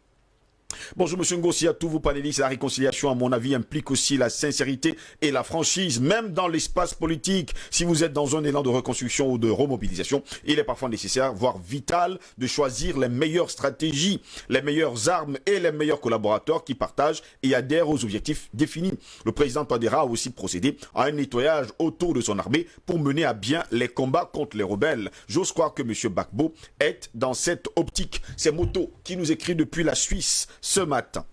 Bonjour Monsieur Ngossi, à tous vos panélistes. La réconciliation, à mon avis, implique aussi la sincérité et la franchise, même dans l'espace politique. Si vous êtes dans un élan de reconstruction ou de remobilisation, il est parfois nécessaire, voire vital, de choisir les meilleures stratégies, les meilleures armes et les meilleurs collaborateurs qui partagent et adhèrent aux objectifs définis. Le président Touadéra a aussi procédé à un nettoyage autour de son armée pour mener à bien les combats contre les rebelles. J'ose croire que Monsieur Gbagbo est dans cette optique. C'est Moto qui nous écrit depuis la Suisse ce matin.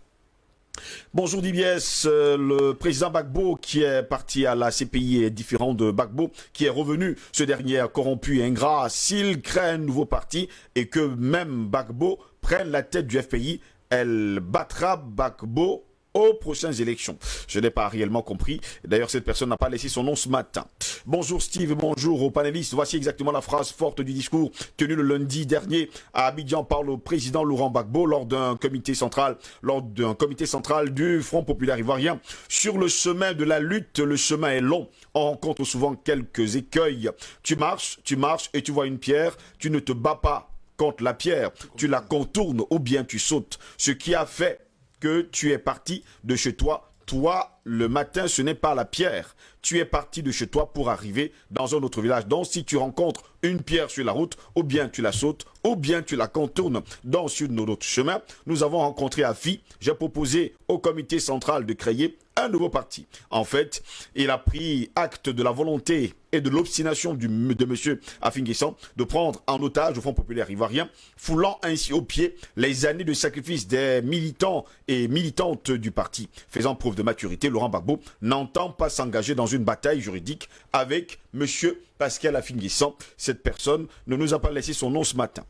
Bonjour DBS, le président Gbagbo qui est parti à la CPI est différent de Gbagbo qui est revenu. Ce dernier est corrompu et ingrat. S'il crée un nouveau parti et que même Gbagbo prenne la tête du FPI, elle battra Gbagbo aux prochaines élections. Je n'ai pas réellement compris. D'ailleurs, cette personne n'a pas laissé son nom ce matin. Bonjour Steve, bonjour aux panélistes. Voici exactement la phrase forte du discours tenu le lundi dernier à Abidjan par le président Laurent Gbagbo lors d'un comité central du Front Populaire Ivoirien. Sur le chemin de la lutte, le chemin est long. On rencontre souvent quelques écueils. Tu marches et tu vois une pierre. Tu ne te bats pas contre la pierre. Tu la contournes ou bien tu sautes. Ce qui a fait que tu es parti de chez toi toi, le matin, ce n'est pas la pierre. Tu es parti de chez toi pour arriver dans un autre village. Donc, si tu rencontres une pierre sur la route, ou bien tu la sautes, ou bien tu la contournes dans notre chemin. Nous avons rencontré Afi. J'ai proposé au comité central de créer un nouveau parti. En fait, il a pris acte de la volonté et de l'obstination de M. Afi N'Guessan de prendre en otage le Front populaire ivoirien, foulant ainsi au pied les années de sacrifice des militants et militantes du parti. Faisant preuve de maturité, Laurent Gbagbo n'entend pas s'engager dans une bataille juridique avec M. Pascal Afi N'Guessan. Cette personne ne nous a pas laissé son nom ce matin.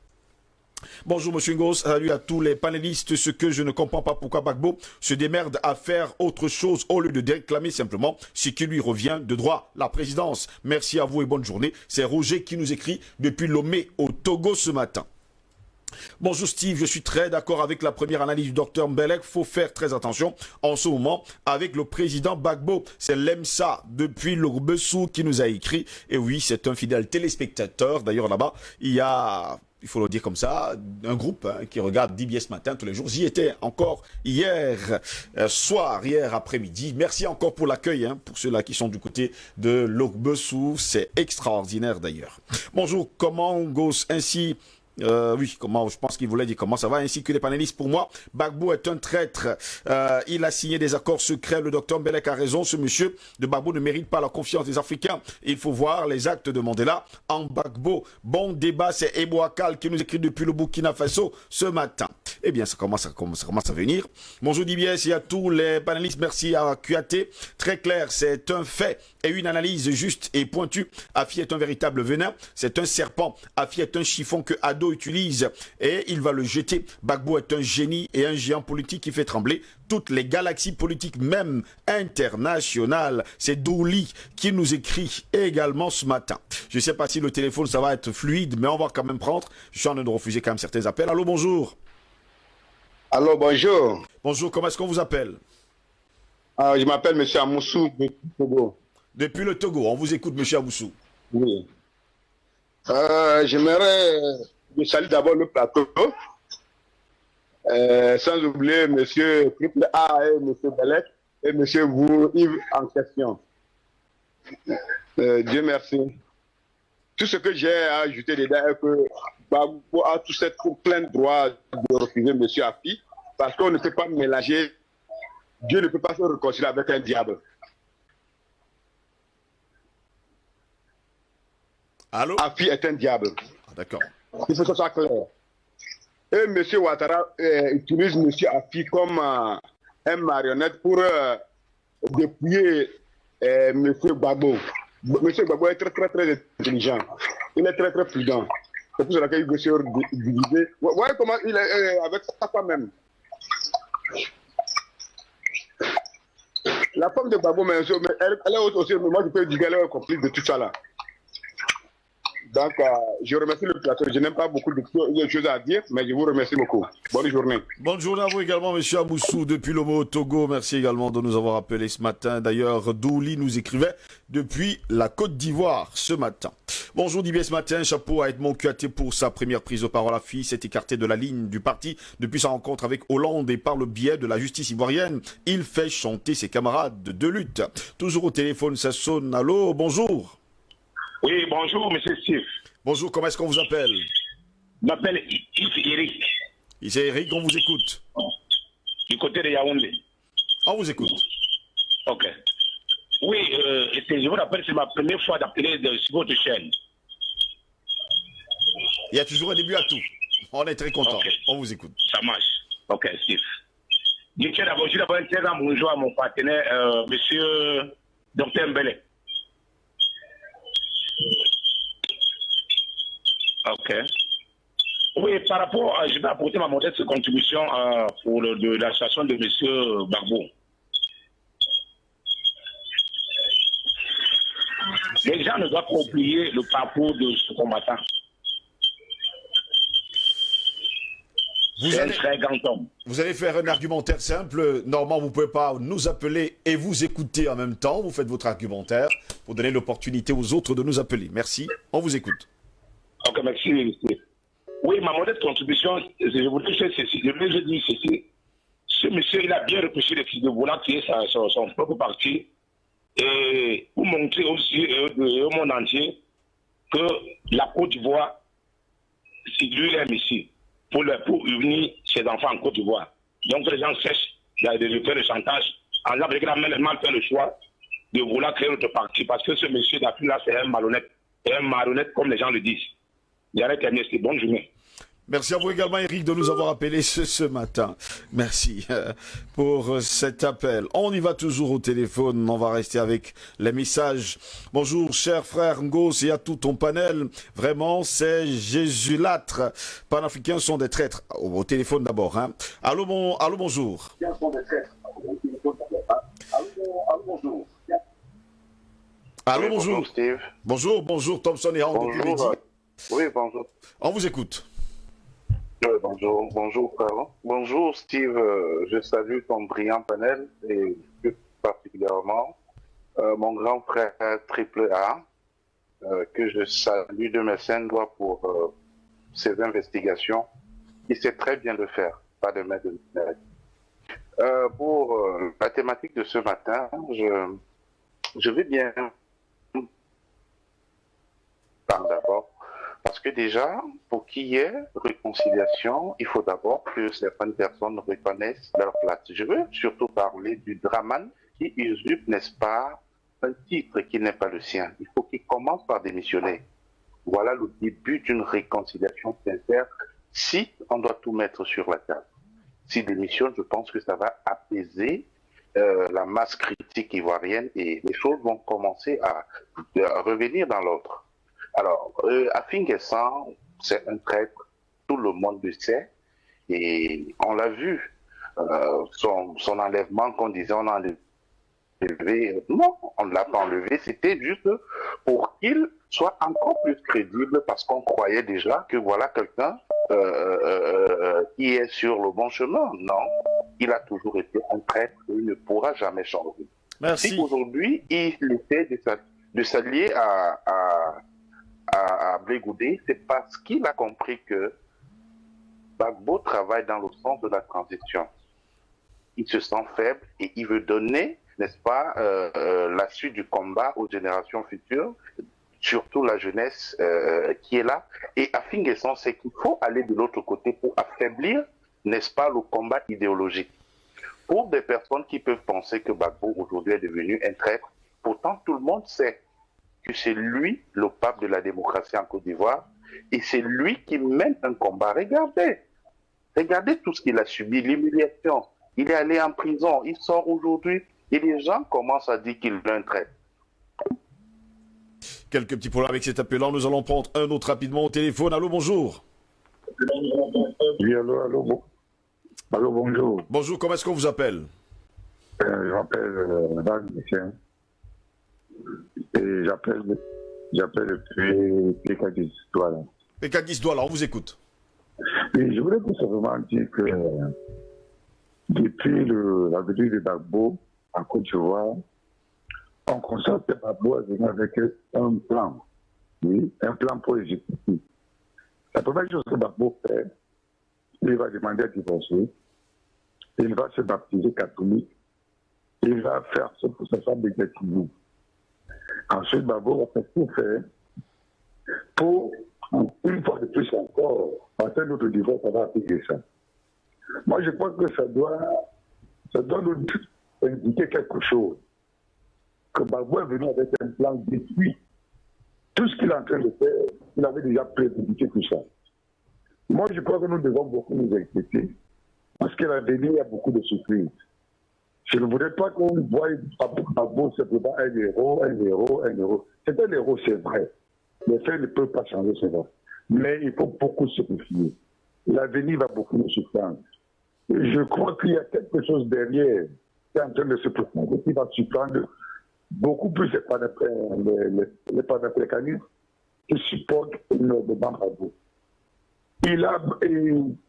Bonjour Monsieur Ngos, salut à tous les panélistes. Ce que je ne comprends pas, pourquoi Gbagbo se démerde à faire autre chose au lieu de réclamer simplement ce qui lui revient de droit, la présidence. Merci à vous et bonne journée. C'est Roger qui nous écrit depuis Lomé au Togo ce matin. Bonjour Steve, je suis très d'accord avec la première analyse du docteur Mbelek. Faut faire très attention en ce moment avec le président Gbagbo. C'est l'EMSA depuis l'Ourbessou qui nous a écrit. Et oui, c'est un fidèle téléspectateur. D'ailleurs là-bas, il y a... il faut le dire comme ça, un groupe qui regarde DBS ce matin tous les jours. J'y étais encore hier soir, hier après-midi. Merci encore pour l'accueil, pour ceux-là qui sont du côté de Logbesu. C'est extraordinaire d'ailleurs. Bonjour, comment Gos ainsi... oui, comment, je pense qu'il voulait dire comment ça va, ainsi que les panélistes. Pour moi, Gbagbo est un traître. Il a signé des accords secrets. Le docteur Mbelek a raison. Ce monsieur de Gbagbo ne mérite pas la confiance des Africains. Il faut voir les actes de Mandela en Gbagbo. Bon débat, c'est Ebo Akal qui nous écrit depuis le Burkina Faso ce matin. Eh bien, ça commence à venir. Bonjour DBS et à tous les panélistes. Merci à QAT. Très clair, c'est un fait et une analyse juste et pointue. Afi est un véritable venin. C'est un serpent. Afi est un chiffon que Ado utilise et il va le jeter. Gbagbo est un génie et un géant politique qui fait trembler toutes les galaxies politiques, même internationales. C'est Douli qui nous écrit également ce matin. Je ne sais pas si le téléphone ça va être fluide, mais on va quand même prendre. Je suis en train de refuser quand même certains appels. Allô, bonjour. Allô, bonjour. Bonjour, comment est-ce qu'on vous appelle? Je m'appelle M. Amoussou depuis le Togo. Depuis le Togo, on vous écoute, M. Amoussou. Oui. J'aimerais... Je salue d'abord le plateau, sans oublier M. Triple A et M. Belek et M. vous, Yves, en question. Dieu merci. Tout ce que j'ai à ajouter dedans est que Gbagbo a tout cette plein droit de refuser M. Afi, parce qu'on ne peut pas mélanger, Dieu ne peut pas se réconcilier avec un diable. Allô? Afi est un diable. Ah, d'accord. Il faut que ce soit clair. Et M. Ouattara utilise M. Afi comme un marionnette pour dépouiller M. Gbagbo. M. Gbagbo est très, très, très intelligent. Il est très, très prudent. C'est pour cela qu'il veut se diviser. Vous voyez comment il est avec sa femme même. La femme de Gbagbo, elle est aussi, moi je peux dire qu'elle est complice de tout ça là. Donc, je remercie le plateau. Je n'aime pas beaucoup de choses à dire, mais je vous remercie beaucoup. Bonne journée. Bonne journée à vous également, M. Amoussou, depuis Lomé au Togo. Merci également de nous avoir appelés ce matin. D'ailleurs, Douli nous écrivait depuis la Côte d'Ivoire ce matin. Bonjour, DBS ce matin. Chapeau à Edmond QAT pour sa première prise de parole. Afi s'est écarté de la ligne du parti depuis sa rencontre avec Hollande et par le biais de la justice ivoirienne. Il fait chanter ses camarades de lutte. Toujours au téléphone, ça sonne. Allô, bonjour. Oui, bonjour, monsieur Steve. Bonjour, comment est-ce qu'on vous appelle? Je m'appelle Eric. Ici Eric, on vous écoute. Du côté de Yaoundé. On vous écoute. Ok. Oui, je vous rappelle, c'est ma première fois d'appeler sur votre chaîne. Il y a toujours un début à tout. On est très content. Okay. On vous écoute. Ça marche. Ok, Steve. Je tiens d'abord un très grand bonjour à mon partenaire, monsieur Dr Mbelek. Ok. Oui, par rapport à, je vais apporter ma modeste contribution pour l'association de M. Gbagbo. Les gens ne doivent pas oublier le parcours de ce combattant. C'est un très grand homme. Vous allez faire un argumentaire simple. Normalement, vous ne pouvez pas nous appeler et vous écouter en même temps. Vous faites votre argumentaire pour donner l'opportunité aux autres de nous appeler. Merci. On vous écoute. Ok, merci, monsieur. Oui, ma modeste contribution, je voudrais dire ceci. ce monsieur, il a bien réfléchi de vouloir créer son propre parti et pour montrer aussi au monde entier que la Côte d'Ivoire, si lui aime ici, pour unir ses enfants en Côte d'Ivoire. Donc les gens cessent de faire le chantage. En là, il a même fait le choix de vouloir créer notre parti parce que ce monsieur d'après là, c'est un malhonnête. Et un marionnette comme les gens le disent. J'arrête, merci. Bonne journée. Merci à vous également, Eric, de nous avoir appelés ce matin. Merci pour cet appel. On y va toujours au téléphone. On va rester avec les messages. Bonjour, cher frère Ngos et à tout ton panel. Vraiment, c'est Jésus-lâtre. Panafricains sont des traîtres. Au téléphone d'abord. Hein. Allô, bonjour. Allô, bonjour. Steve. Bonjour, Thompson et Hans depuis midi. Oui, bonjour. On vous écoute. Oui, bonjour, frère. Bonjour, Steve. Je salue ton brillant panel et plus particulièrement mon grand frère Triple A, que je salue de mes saintes doigts pour ses investigations. Il sait très bien le faire, pas de main de mérite. Pour la thématique de ce matin, je vais bien d'abord, parce que déjà, pour qu'il y ait réconciliation, il faut d'abord que certaines personnes reconnaissent leur place. Je veux surtout parler du Draman qui usurpe, n'est-ce pas, un titre qui n'est pas le sien. Il faut qu'il commence par démissionner. Voilà le début d'une réconciliation sincère si on doit tout mettre sur la table. S'il démissionne, je pense que ça va apaiser la masse critique ivoirienne et les choses vont commencer à revenir dans l'ordre. Alors, Afin Guessan, c'est un traître, tout le monde le sait, et on l'a vu, son enlèvement qu'on disait on a enlevé, non, on ne l'a pas enlevé, c'était juste pour qu'il soit encore plus crédible parce qu'on croyait déjà que voilà quelqu'un qui est sur le bon chemin. Non, il a toujours été un traître et il ne pourra jamais changer. Merci. Si aujourd'hui il essaie de s'allier à Blé Goudé, c'est parce qu'il a compris que Gbagbo travaille dans le sens de la transition. Il se sent faible et il veut donner, n'est-ce pas, la suite du combat aux générations futures, surtout la jeunesse qui est là. Et Afin Guessan, c'est qu'il faut aller de l'autre côté pour affaiblir, n'est-ce pas, le combat idéologique. Pour des personnes qui peuvent penser que Gbagbo aujourd'hui est devenu un traître, pourtant tout le monde sait que c'est lui le pape de la démocratie en Côte d'Ivoire et c'est lui qui mène un combat. Regardez tout ce qu'il a subi, l'humiliation. Il est allé en prison, il sort aujourd'hui et les gens commencent à dire qu'il est un traître. Quelques petits problèmes avec cet appelant. Nous allons prendre un autre rapidement au téléphone. Allô, bonjour. Oui, allô, bonjour. Bonjour, comment est-ce qu'on vous appelle? Je m'appelle Dan Michel. Et j'appelle depuis Pécadis Douala. Pécadis Douala, on vous écoute. Et je voulais tout simplement dire que depuis la venue de Gbagbo en Côte d'Ivoire, on constate que Gbagbo est venu avec un plan. Oui, un plan pour l'exécutif. La première chose que Gbagbo fait, il va demander à divorcer, il va se baptiser catholique, il va faire ce pour sa femme exécutive. Ensuite, Gbagbo va faire tout faire pour, une fois de plus encore, passer notre divorce, ça va appliquer ça. Moi, je crois que ça doit nous indiquer quelque chose. Que Gbagbo est venu avec un plan depuis. Tout ce qu'il est en train de faire, il avait déjà prémédité tout ça. Moi, je crois que nous devons beaucoup nous inquiéter. Parce qu'à l'avenir, il y a beaucoup de surprises. Je ne voudrais pas qu'on voie Gbagbo simplement un héros. C'est un héros, c'est vrai. Les faits ne peuvent pas changer, c'est vrai. Mais il faut beaucoup se méfier. L'avenir va beaucoup nous surprendre. Je crois qu'il y a quelque chose derrière qui est en train de se propager, qui va surprendre beaucoup plus les panafricanistes qui supportent énormément Gbagbo. Je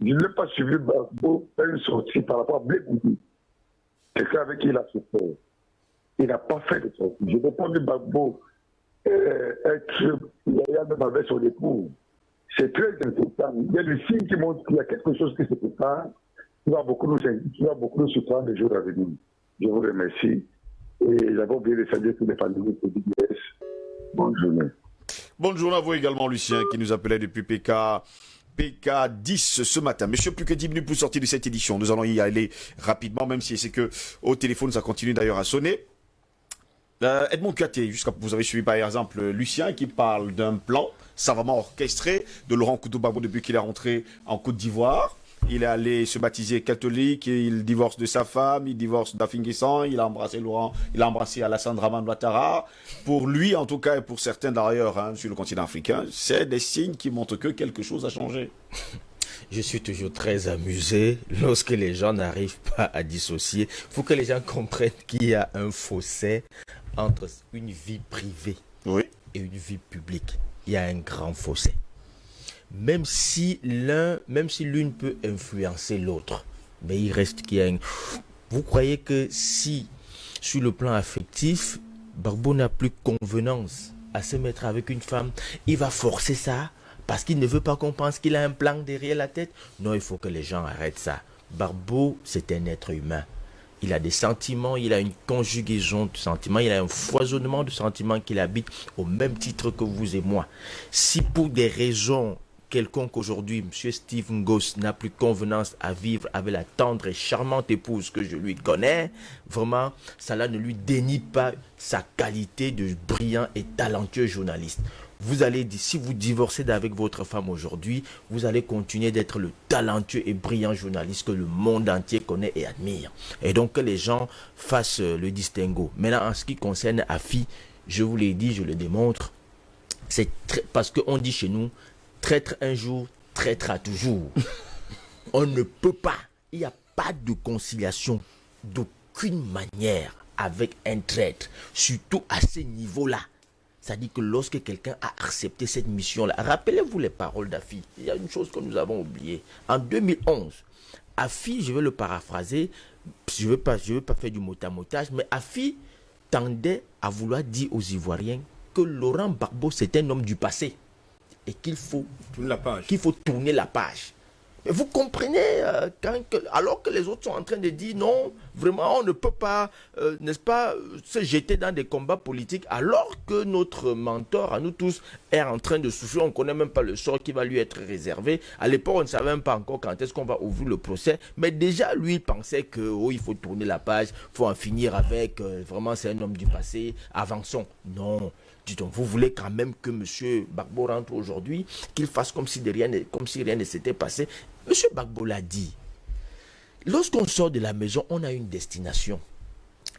n'ai pas suivi Gbagbo faire une sortie par rapport à Blé Goudé. Quelqu'un avec qui il a souffert. Il n'a pas fait de sortie. Je n'ai pas vu Gbagbo être loyal même avec son épouse. C'est très important. Il y a des signes qui montrent qu'il y a quelque chose qui se prépare qui va beaucoup nous surprendre les jours à venir. Je vous remercie. Et j'avais oublié de saluer tous les panélistes de DBS. Bonne journée. Bonne journée à vous également, Lucien, qui nous appelait depuis PK10 ce matin. Monsieur, plus que 10 minutes pour sortir de cette édition. Nous allons y aller rapidement, même si c'est que au téléphone, ça continue d'ailleurs à sonner. Edmond Kuaté, vous avez suivi par exemple Lucien qui parle d'un plan savamment orchestré de Laurent Gbagbo depuis qu'il est rentré en Côte d'Ivoire. Il est allé se baptiser catholique, il divorce de sa femme, il divorce d'Afinguessan, il a embrassé Laurent, il a embrassé Alassane Dramane Ouattara. Pour lui, en tout cas, et pour certains d'ailleurs sur le continent africain, c'est des signes qui montrent que quelque chose a changé. Je suis toujours très amusé lorsque les gens n'arrivent pas à dissocier. Il faut que les gens comprennent qu'il y a un fossé entre une vie privée et une vie publique. Il y a un grand fossé. Même si l'une peut influencer l'autre, mais il reste qu'il y a une... Vous croyez que si, sur le plan affectif, Gbagbo n'a plus convenance à se mettre avec une femme, il va forcer ça parce qu'il ne veut pas qu'on pense qu'il a un plan derrière la tête? Non, il faut que les gens arrêtent ça. Gbagbo, c'est un être humain. Il a des sentiments, il a une conjugaison de sentiments, il a un foisonnement de sentiments qu'il habite au même titre que vous et moi. Si pour des raisons quelconque aujourd'hui, M. Steve Ngos n'a plus convenance à vivre avec la tendre et charmante épouse que je lui connais, vraiment, cela ne lui dénie pas sa qualité de brillant et talentueux journaliste. Vous allez dire, si vous divorcez d'avec votre femme aujourd'hui, vous allez continuer d'être le talentueux et brillant journaliste que le monde entier connaît et admire. Et donc que les gens fassent le distinguo. Maintenant, en ce qui concerne Afi, je vous l'ai dit, je le démontre, c'est parce qu'on dit chez nous, traître un jour, traître à toujours. On ne peut pas, il n'y a pas de conciliation d'aucune manière avec un traître, surtout à ce niveau-là. C'est-à-dire que lorsque quelqu'un a accepté cette mission-là, rappelez-vous les paroles d'Afi. Il y a une chose que nous avons oubliée. En 2011, Afi, je vais le paraphraser, je ne veux pas faire du mot-à-motage, mais Afi tendait à vouloir dire aux Ivoiriens que Laurent Gbagbo, c'est un homme du passé. Et qu'il faut tourner la page. Mais vous comprenez, alors que les autres sont en train de dire non, vraiment on ne peut pas, n'est-ce pas, se jeter dans des combats politiques alors que notre mentor, à nous tous, est en train de souffrir. On ne connaît même pas le sort qui va lui être réservé. À l'époque, on ne savait même pas encore quand est-ce qu'on va ouvrir le procès. Mais déjà, lui, il pensait qu'il faut tourner la page, il faut en finir avec, vraiment c'est un homme du passé, avançons. Non. Donc, vous voulez quand même que M. Gbagbo rentre aujourd'hui, qu'il fasse comme si rien ne s'était passé. M. Gbagbo l'a dit. Lorsqu'on sort de la maison, on a une destination.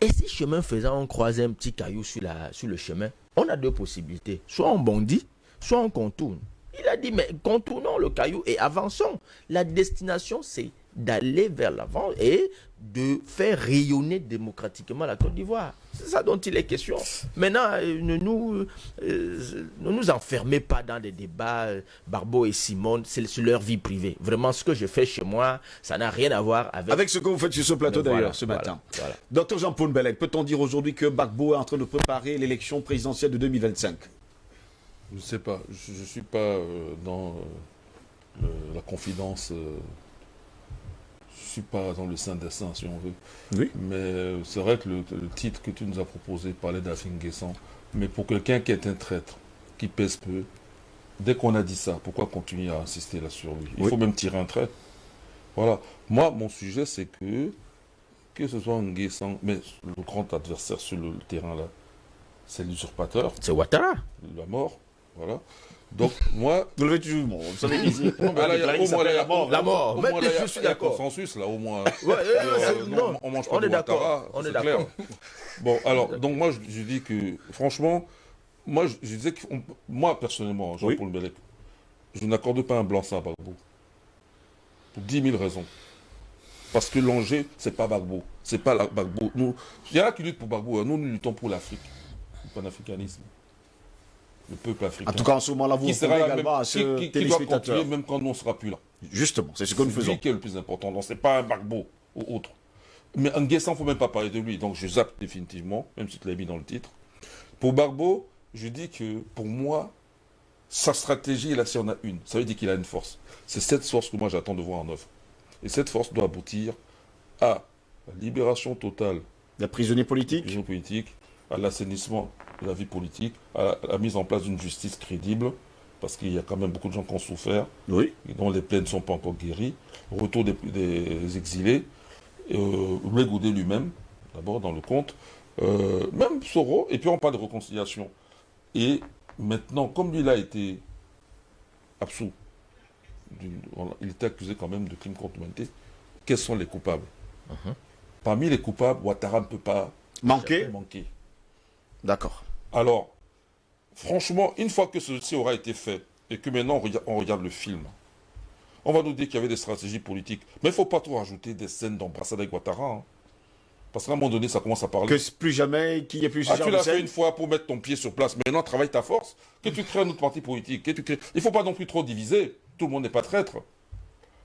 Et si chemin faisant, on croise un petit caillou sur le chemin, on a deux possibilités. Soit on bondit, soit on contourne. Il a dit, mais contournons le caillou et avançons. La destination, c'est d'aller vers l'avant et de faire rayonner démocratiquement la Côte d'Ivoire. C'est ça dont il est question. Maintenant, ne nous enfermez pas dans des débats, Barbeau et Simone, c'est leur vie privée. Vraiment, ce que je fais chez moi, ça n'a rien à voir avec ce que vous faites sur ce plateau d'ailleurs, ce matin. Voilà. Docteur Jean-Paul Mbelek, peut-on dire aujourd'hui que Gbagbo est en train de préparer l'élection présidentielle de 2025? Je ne sais pas. Je ne suis pas dans la confidence... Je ne suis pas dans le sein des saints, si on veut. Oui. Mais c'est vrai que le titre que tu nous as proposé parlait d'Afinguessan. Mais pour quelqu'un qui est un traître, qui pèse peu, dès qu'on a dit ça, pourquoi continuer à insister là sur lui? Il faut même tirer un trait. Voilà. Moi, mon sujet, c'est que ce soit Nguessan, mais le grand adversaire sur le terrain là, c'est l'usurpateur. C'est Ouattara. La mort. Voilà. Donc, moi. Vous l'avez toujours. Bon, vous savez ici. La mort. Même je suis d'accord. Consensus, là, au moins. On mange pas de Ouattara. On est d'accord. Bon, alors, donc, moi, je dis que, franchement, moi, je disais que, moi, personnellement, Jean-Paul Mbelek, je n'accorde pas un blanc-seing à Gbagbo. Pour 10 000 raisons. Parce que l'enjeu, c'est pas Gbagbo. C'est pas Gbagbo. Il y en a qui luttent pour Gbagbo. Nous luttons pour l'Afrique. Le panafricanisme. Le peuple africain. En tout cas, en ce moment-là, vous répondez également à ce téléspectateur. Qui même quand on ne sera plus là. Justement, c'est ce que nous faisons. C'est lui qui est le plus important. Donc, ce n'est pas un Gbagbo ou autre. Mais Nguessan, il ne faut même pas parler de lui. Donc, je zappe définitivement, même si tu l'as mis dans le titre. Pour Gbagbo, je dis que, pour moi, sa stratégie, là, si on a une, ça veut dire qu'il a une force. C'est cette force que moi, j'attends de voir en œuvre. Et cette force doit aboutir à la libération totale des prisonniers politiques, à l'assainissement de la vie politique, à la mise en place d'une justice crédible, parce qu'il y a quand même beaucoup de gens qui ont souffert, oui, et dont les plaies ne sont pas encore guéries, au retour des exilés, Goudé lui-même, d'abord dans le compte, même Soro, et puis on parle de réconciliation. Et maintenant, comme lui, il a été absous, il était accusé quand même de crimes contre l'humanité, quels sont les coupables? Parmi les coupables, Ouattara ne peut pas manquer. D'accord. Alors, franchement, une fois que ceci aura été fait, et que maintenant on regarde le film, on va nous dire qu'il y avait des stratégies politiques. Mais il ne faut pas trop rajouter des scènes d'embrassade avec Ouattara. Hein. Parce qu'à un moment donné, ça commence à parler. Que plus jamais, qu'il n'y ait plus ce genre tu de l'as scène. fait une fois pour mettre ton pied sur place. Maintenant, travaille ta force. Que tu crées un autre parti politique. Il ne faut pas non plus trop diviser. Tout le monde n'est pas traître. Donc,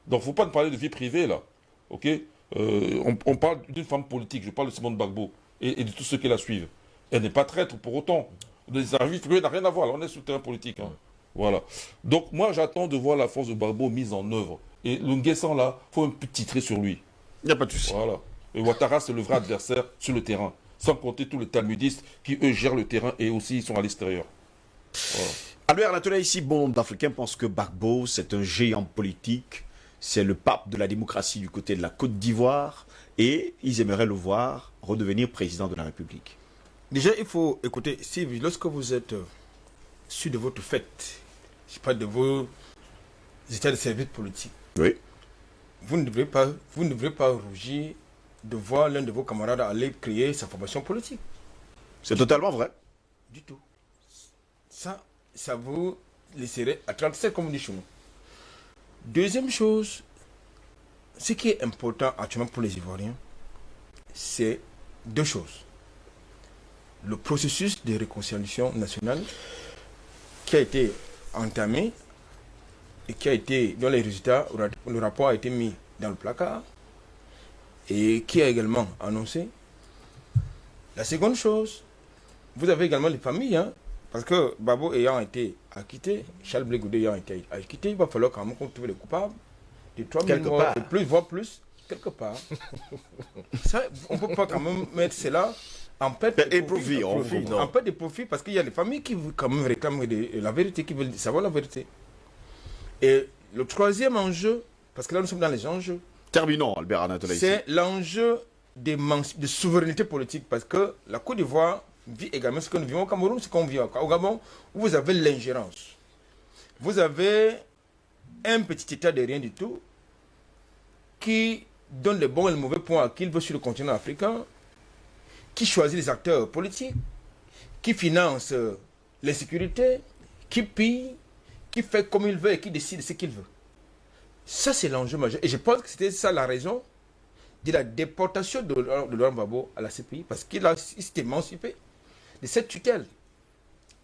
il ne faut pas nous parler de vie privée, là. OK, on parle d'une femme politique. Je parle de Simone Gbagbo et de tous ceux qui la suivent. Elle n'est pas traître pour autant. La vie privée n'a rien à voir. Là, on est sur le terrain politique. Hein. Voilà. Donc, moi, j'attends de voir la force de Gbagbo mise en œuvre. Et le Nguessan, là, il faut un peu titrer sur lui. Il n'y a pas de souci. Voilà. Et Ouattara, c'est le vrai adversaire sur le terrain. Sans compter tous les talmudistes qui, eux, gèrent le terrain et aussi ils sont à l'extérieur. Voilà. Albert Anatola, ici, bon nombre d'Africains pensent que Gbagbo, c'est un géant politique. C'est le pape de la démocratie du côté de la Côte d'Ivoire. Et ils aimeraient le voir redevenir président de la République. Déjà, il faut écouter, Sylvie, lorsque vous êtes sûr de votre fête, je ne sais pas, de vos états de service politique, oui, vous ne devrez pas rougir de voir l'un de vos camarades aller créer sa formation politique. C'est totalement vrai. Du tout. Ça vous laisserait à 37 comme on dit chez nous. Deuxième chose, ce qui est important actuellement pour les Ivoiriens, c'est deux choses. Le processus de réconciliation nationale qui a été entamé et qui a été, dont les résultats, le rapport a été mis dans le placard et qui a également annoncé. La seconde chose, vous avez également les familles, hein, parce que Babo ayant été acquitté, Charles Blé Goudé ayant été acquitté, il va falloir quand même qu'on trouve les coupables de 3 000 morts et plus, voire plus, quelque part. Ça, on ne peut pas quand même mettre cela en perte de profit. En perte de profit, parce qu'il y a des familles qui quand même réclament la vérité, qui veulent savoir la vérité. Et le troisième enjeu, parce que là nous sommes dans les enjeux. Terminons, Albert Anatola. C'est l'enjeu de souveraineté politique, parce que la Côte d'Ivoire vit également ce que nous vivons au Cameroun, ce qu'on vit au Gabon, où vous avez l'ingérence. Vous avez un petit État de rien du tout qui donne les bons et les mauvais points à qui il veut sur le continent africain, qui choisit les acteurs politiques, qui finance l'insécurité, qui pille, qui fait comme il veut et qui décide ce qu'il veut. Ça, c'est l'enjeu majeur. Et je pense que c'était ça la raison de la déportation de Laurent Gbagbo à la CPI, parce qu'il s'est émancipé de cette tutelle.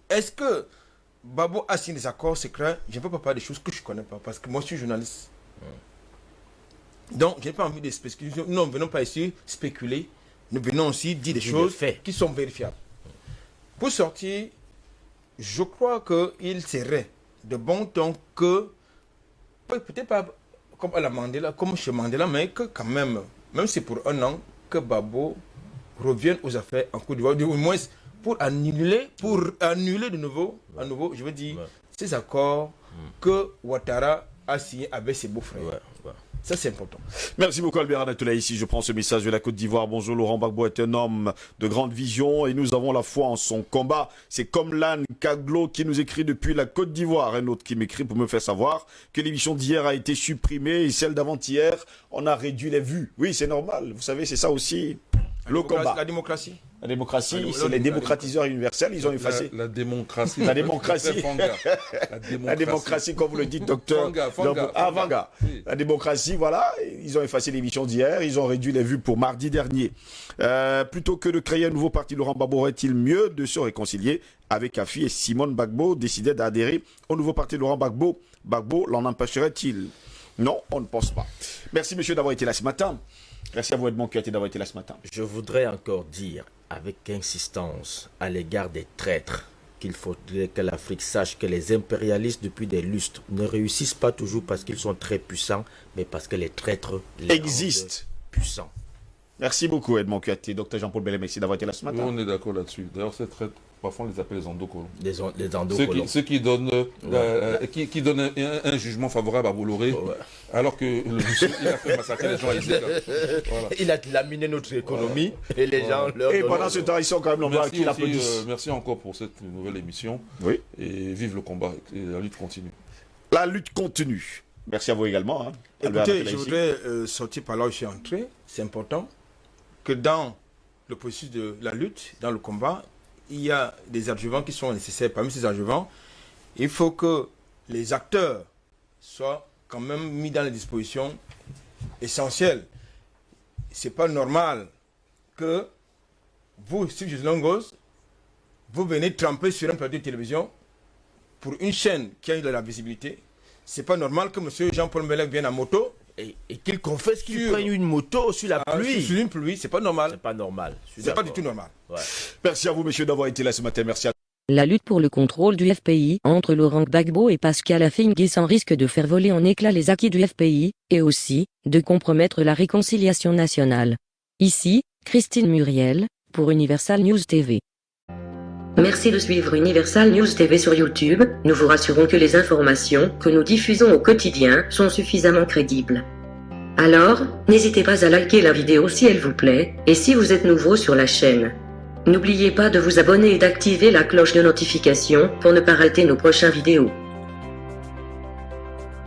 Est-ce que Gbagbo a signé des accords secrets? Je ne peux pas parler des choses que je ne connais pas, parce que moi, je suis journaliste. Donc, je n'ai pas envie de spéculer. Nous ne venons pas ici spéculer. Nous venons aussi dire des choses qui sont vérifiables. Pour sortir, je crois qu'il serait de bon ton que, peut-être pas comme à la Mandela, comme chez Mandela, mais que quand même si c'est pour un an, que Gbagbo revienne aux affaires en Côte d'Ivoire, au moins pour annuler de nouveau, je veux dire, ces accords que Ouattara a signés avec ses beaux-frères. Ça, c'est important. Merci beaucoup, Albert Anatola. Ici, je prends ce message de la Côte d'Ivoire. Bonjour, Laurent Gbagbo est un homme de grande vision et nous avons la foi en son combat. C'est comme l'âne Kaglo qui nous écrit depuis la Côte d'Ivoire. Un autre qui m'écrit pour me faire savoir que l'émission d'hier a été supprimée et celle d'avant-hier, on a réduit les vues. Oui, c'est normal. Vous savez, c'est ça aussi. Le combat. La démocratie. La démocratie, c'est les démocratiseurs universels, ils ont effacé. La démocratie. La démocratie. La démocratie, comme vous le dites, docteur. Vanga. Oui. La démocratie, voilà, ils ont effacé l'émission d'hier, ils ont réduit les vues pour mardi dernier. Plutôt que de créer un nouveau parti, Laurent Gbagbo aurait-il mieux de se réconcilier avec Afi et Simone Gbagbo décidaient d'adhérer au nouveau parti de Laurent Gbagbo. Gbagbo l'en empêcherait-il? Non, on ne pense pas. Merci, monsieur, d'avoir été là ce matin. Merci à vous, Edmond, qui a été d'avoir été là ce matin. Je voudrais encore dire, avec insistance, à l'égard des traîtres qu'il faudrait que l'Afrique sache que les impérialistes depuis des lustres ne réussissent pas toujours parce qu'ils sont très puissants, mais parce que les traîtres existent. Puissants. Merci beaucoup Edmond Kouyaté, Dr Jean-Paul Bellet, merci d'avoir été là ce matin. Nous, on est d'accord là-dessus. D'ailleurs, ces traîtres, parfois on les appelle les endocolons. Les endocolons. Ceux qui donnent, qui donnent un jugement favorable à Bolloré, alors que le monsieur, il a fait massacrer les gens à Isaac. Voilà. Il a laminé notre économie et les gens leur Et pendant ce temps, ils sont quand même nombreux qui l'applaudissent. Merci encore pour cette nouvelle émission. Oui. Et vive le combat, et la lutte continue. La lutte continue. Merci à vous également. Hein. Écoutez, je voudrais sortir par là où je suis entré. C'est important que dans le processus de la lutte, dans le combat, il y a des adjuvants qui sont nécessaires. Parmi ces adjuvants, il faut que les acteurs soient quand même mis dans les dispositions essentielles. C'est pas normal que vous, Steve Longos, vous venez tremper sur un plateau de télévision pour une chaîne qui a eu de la visibilité. C'est pas normal que M. Jean-Paul Bellet vienne en moto et qu'il confesse qu'il prenne une moto sur la pluie. Sur une pluie, c'est pas normal. C'est pas normal. C'est pas du tout normal. Ouais. Merci à vous, messieurs, d'avoir été là ce matin. Merci à La lutte pour le contrôle du FPI entre Laurent Gbagbo et Pascal Affinguessan risque de faire voler en éclats les acquis du FPI, et aussi, de compromettre la réconciliation nationale. Ici, Christine Muriel, pour Universal News TV. Merci de suivre Universal News TV sur YouTube. Nous vous rassurons que les informations que nous diffusons au quotidien sont suffisamment crédibles. Alors, n'hésitez pas à liker la vidéo si elle vous plaît, et si vous êtes nouveau sur la chaîne. N'oubliez pas de vous abonner et d'activer la cloche de notification pour ne pas rater nos prochaines vidéos.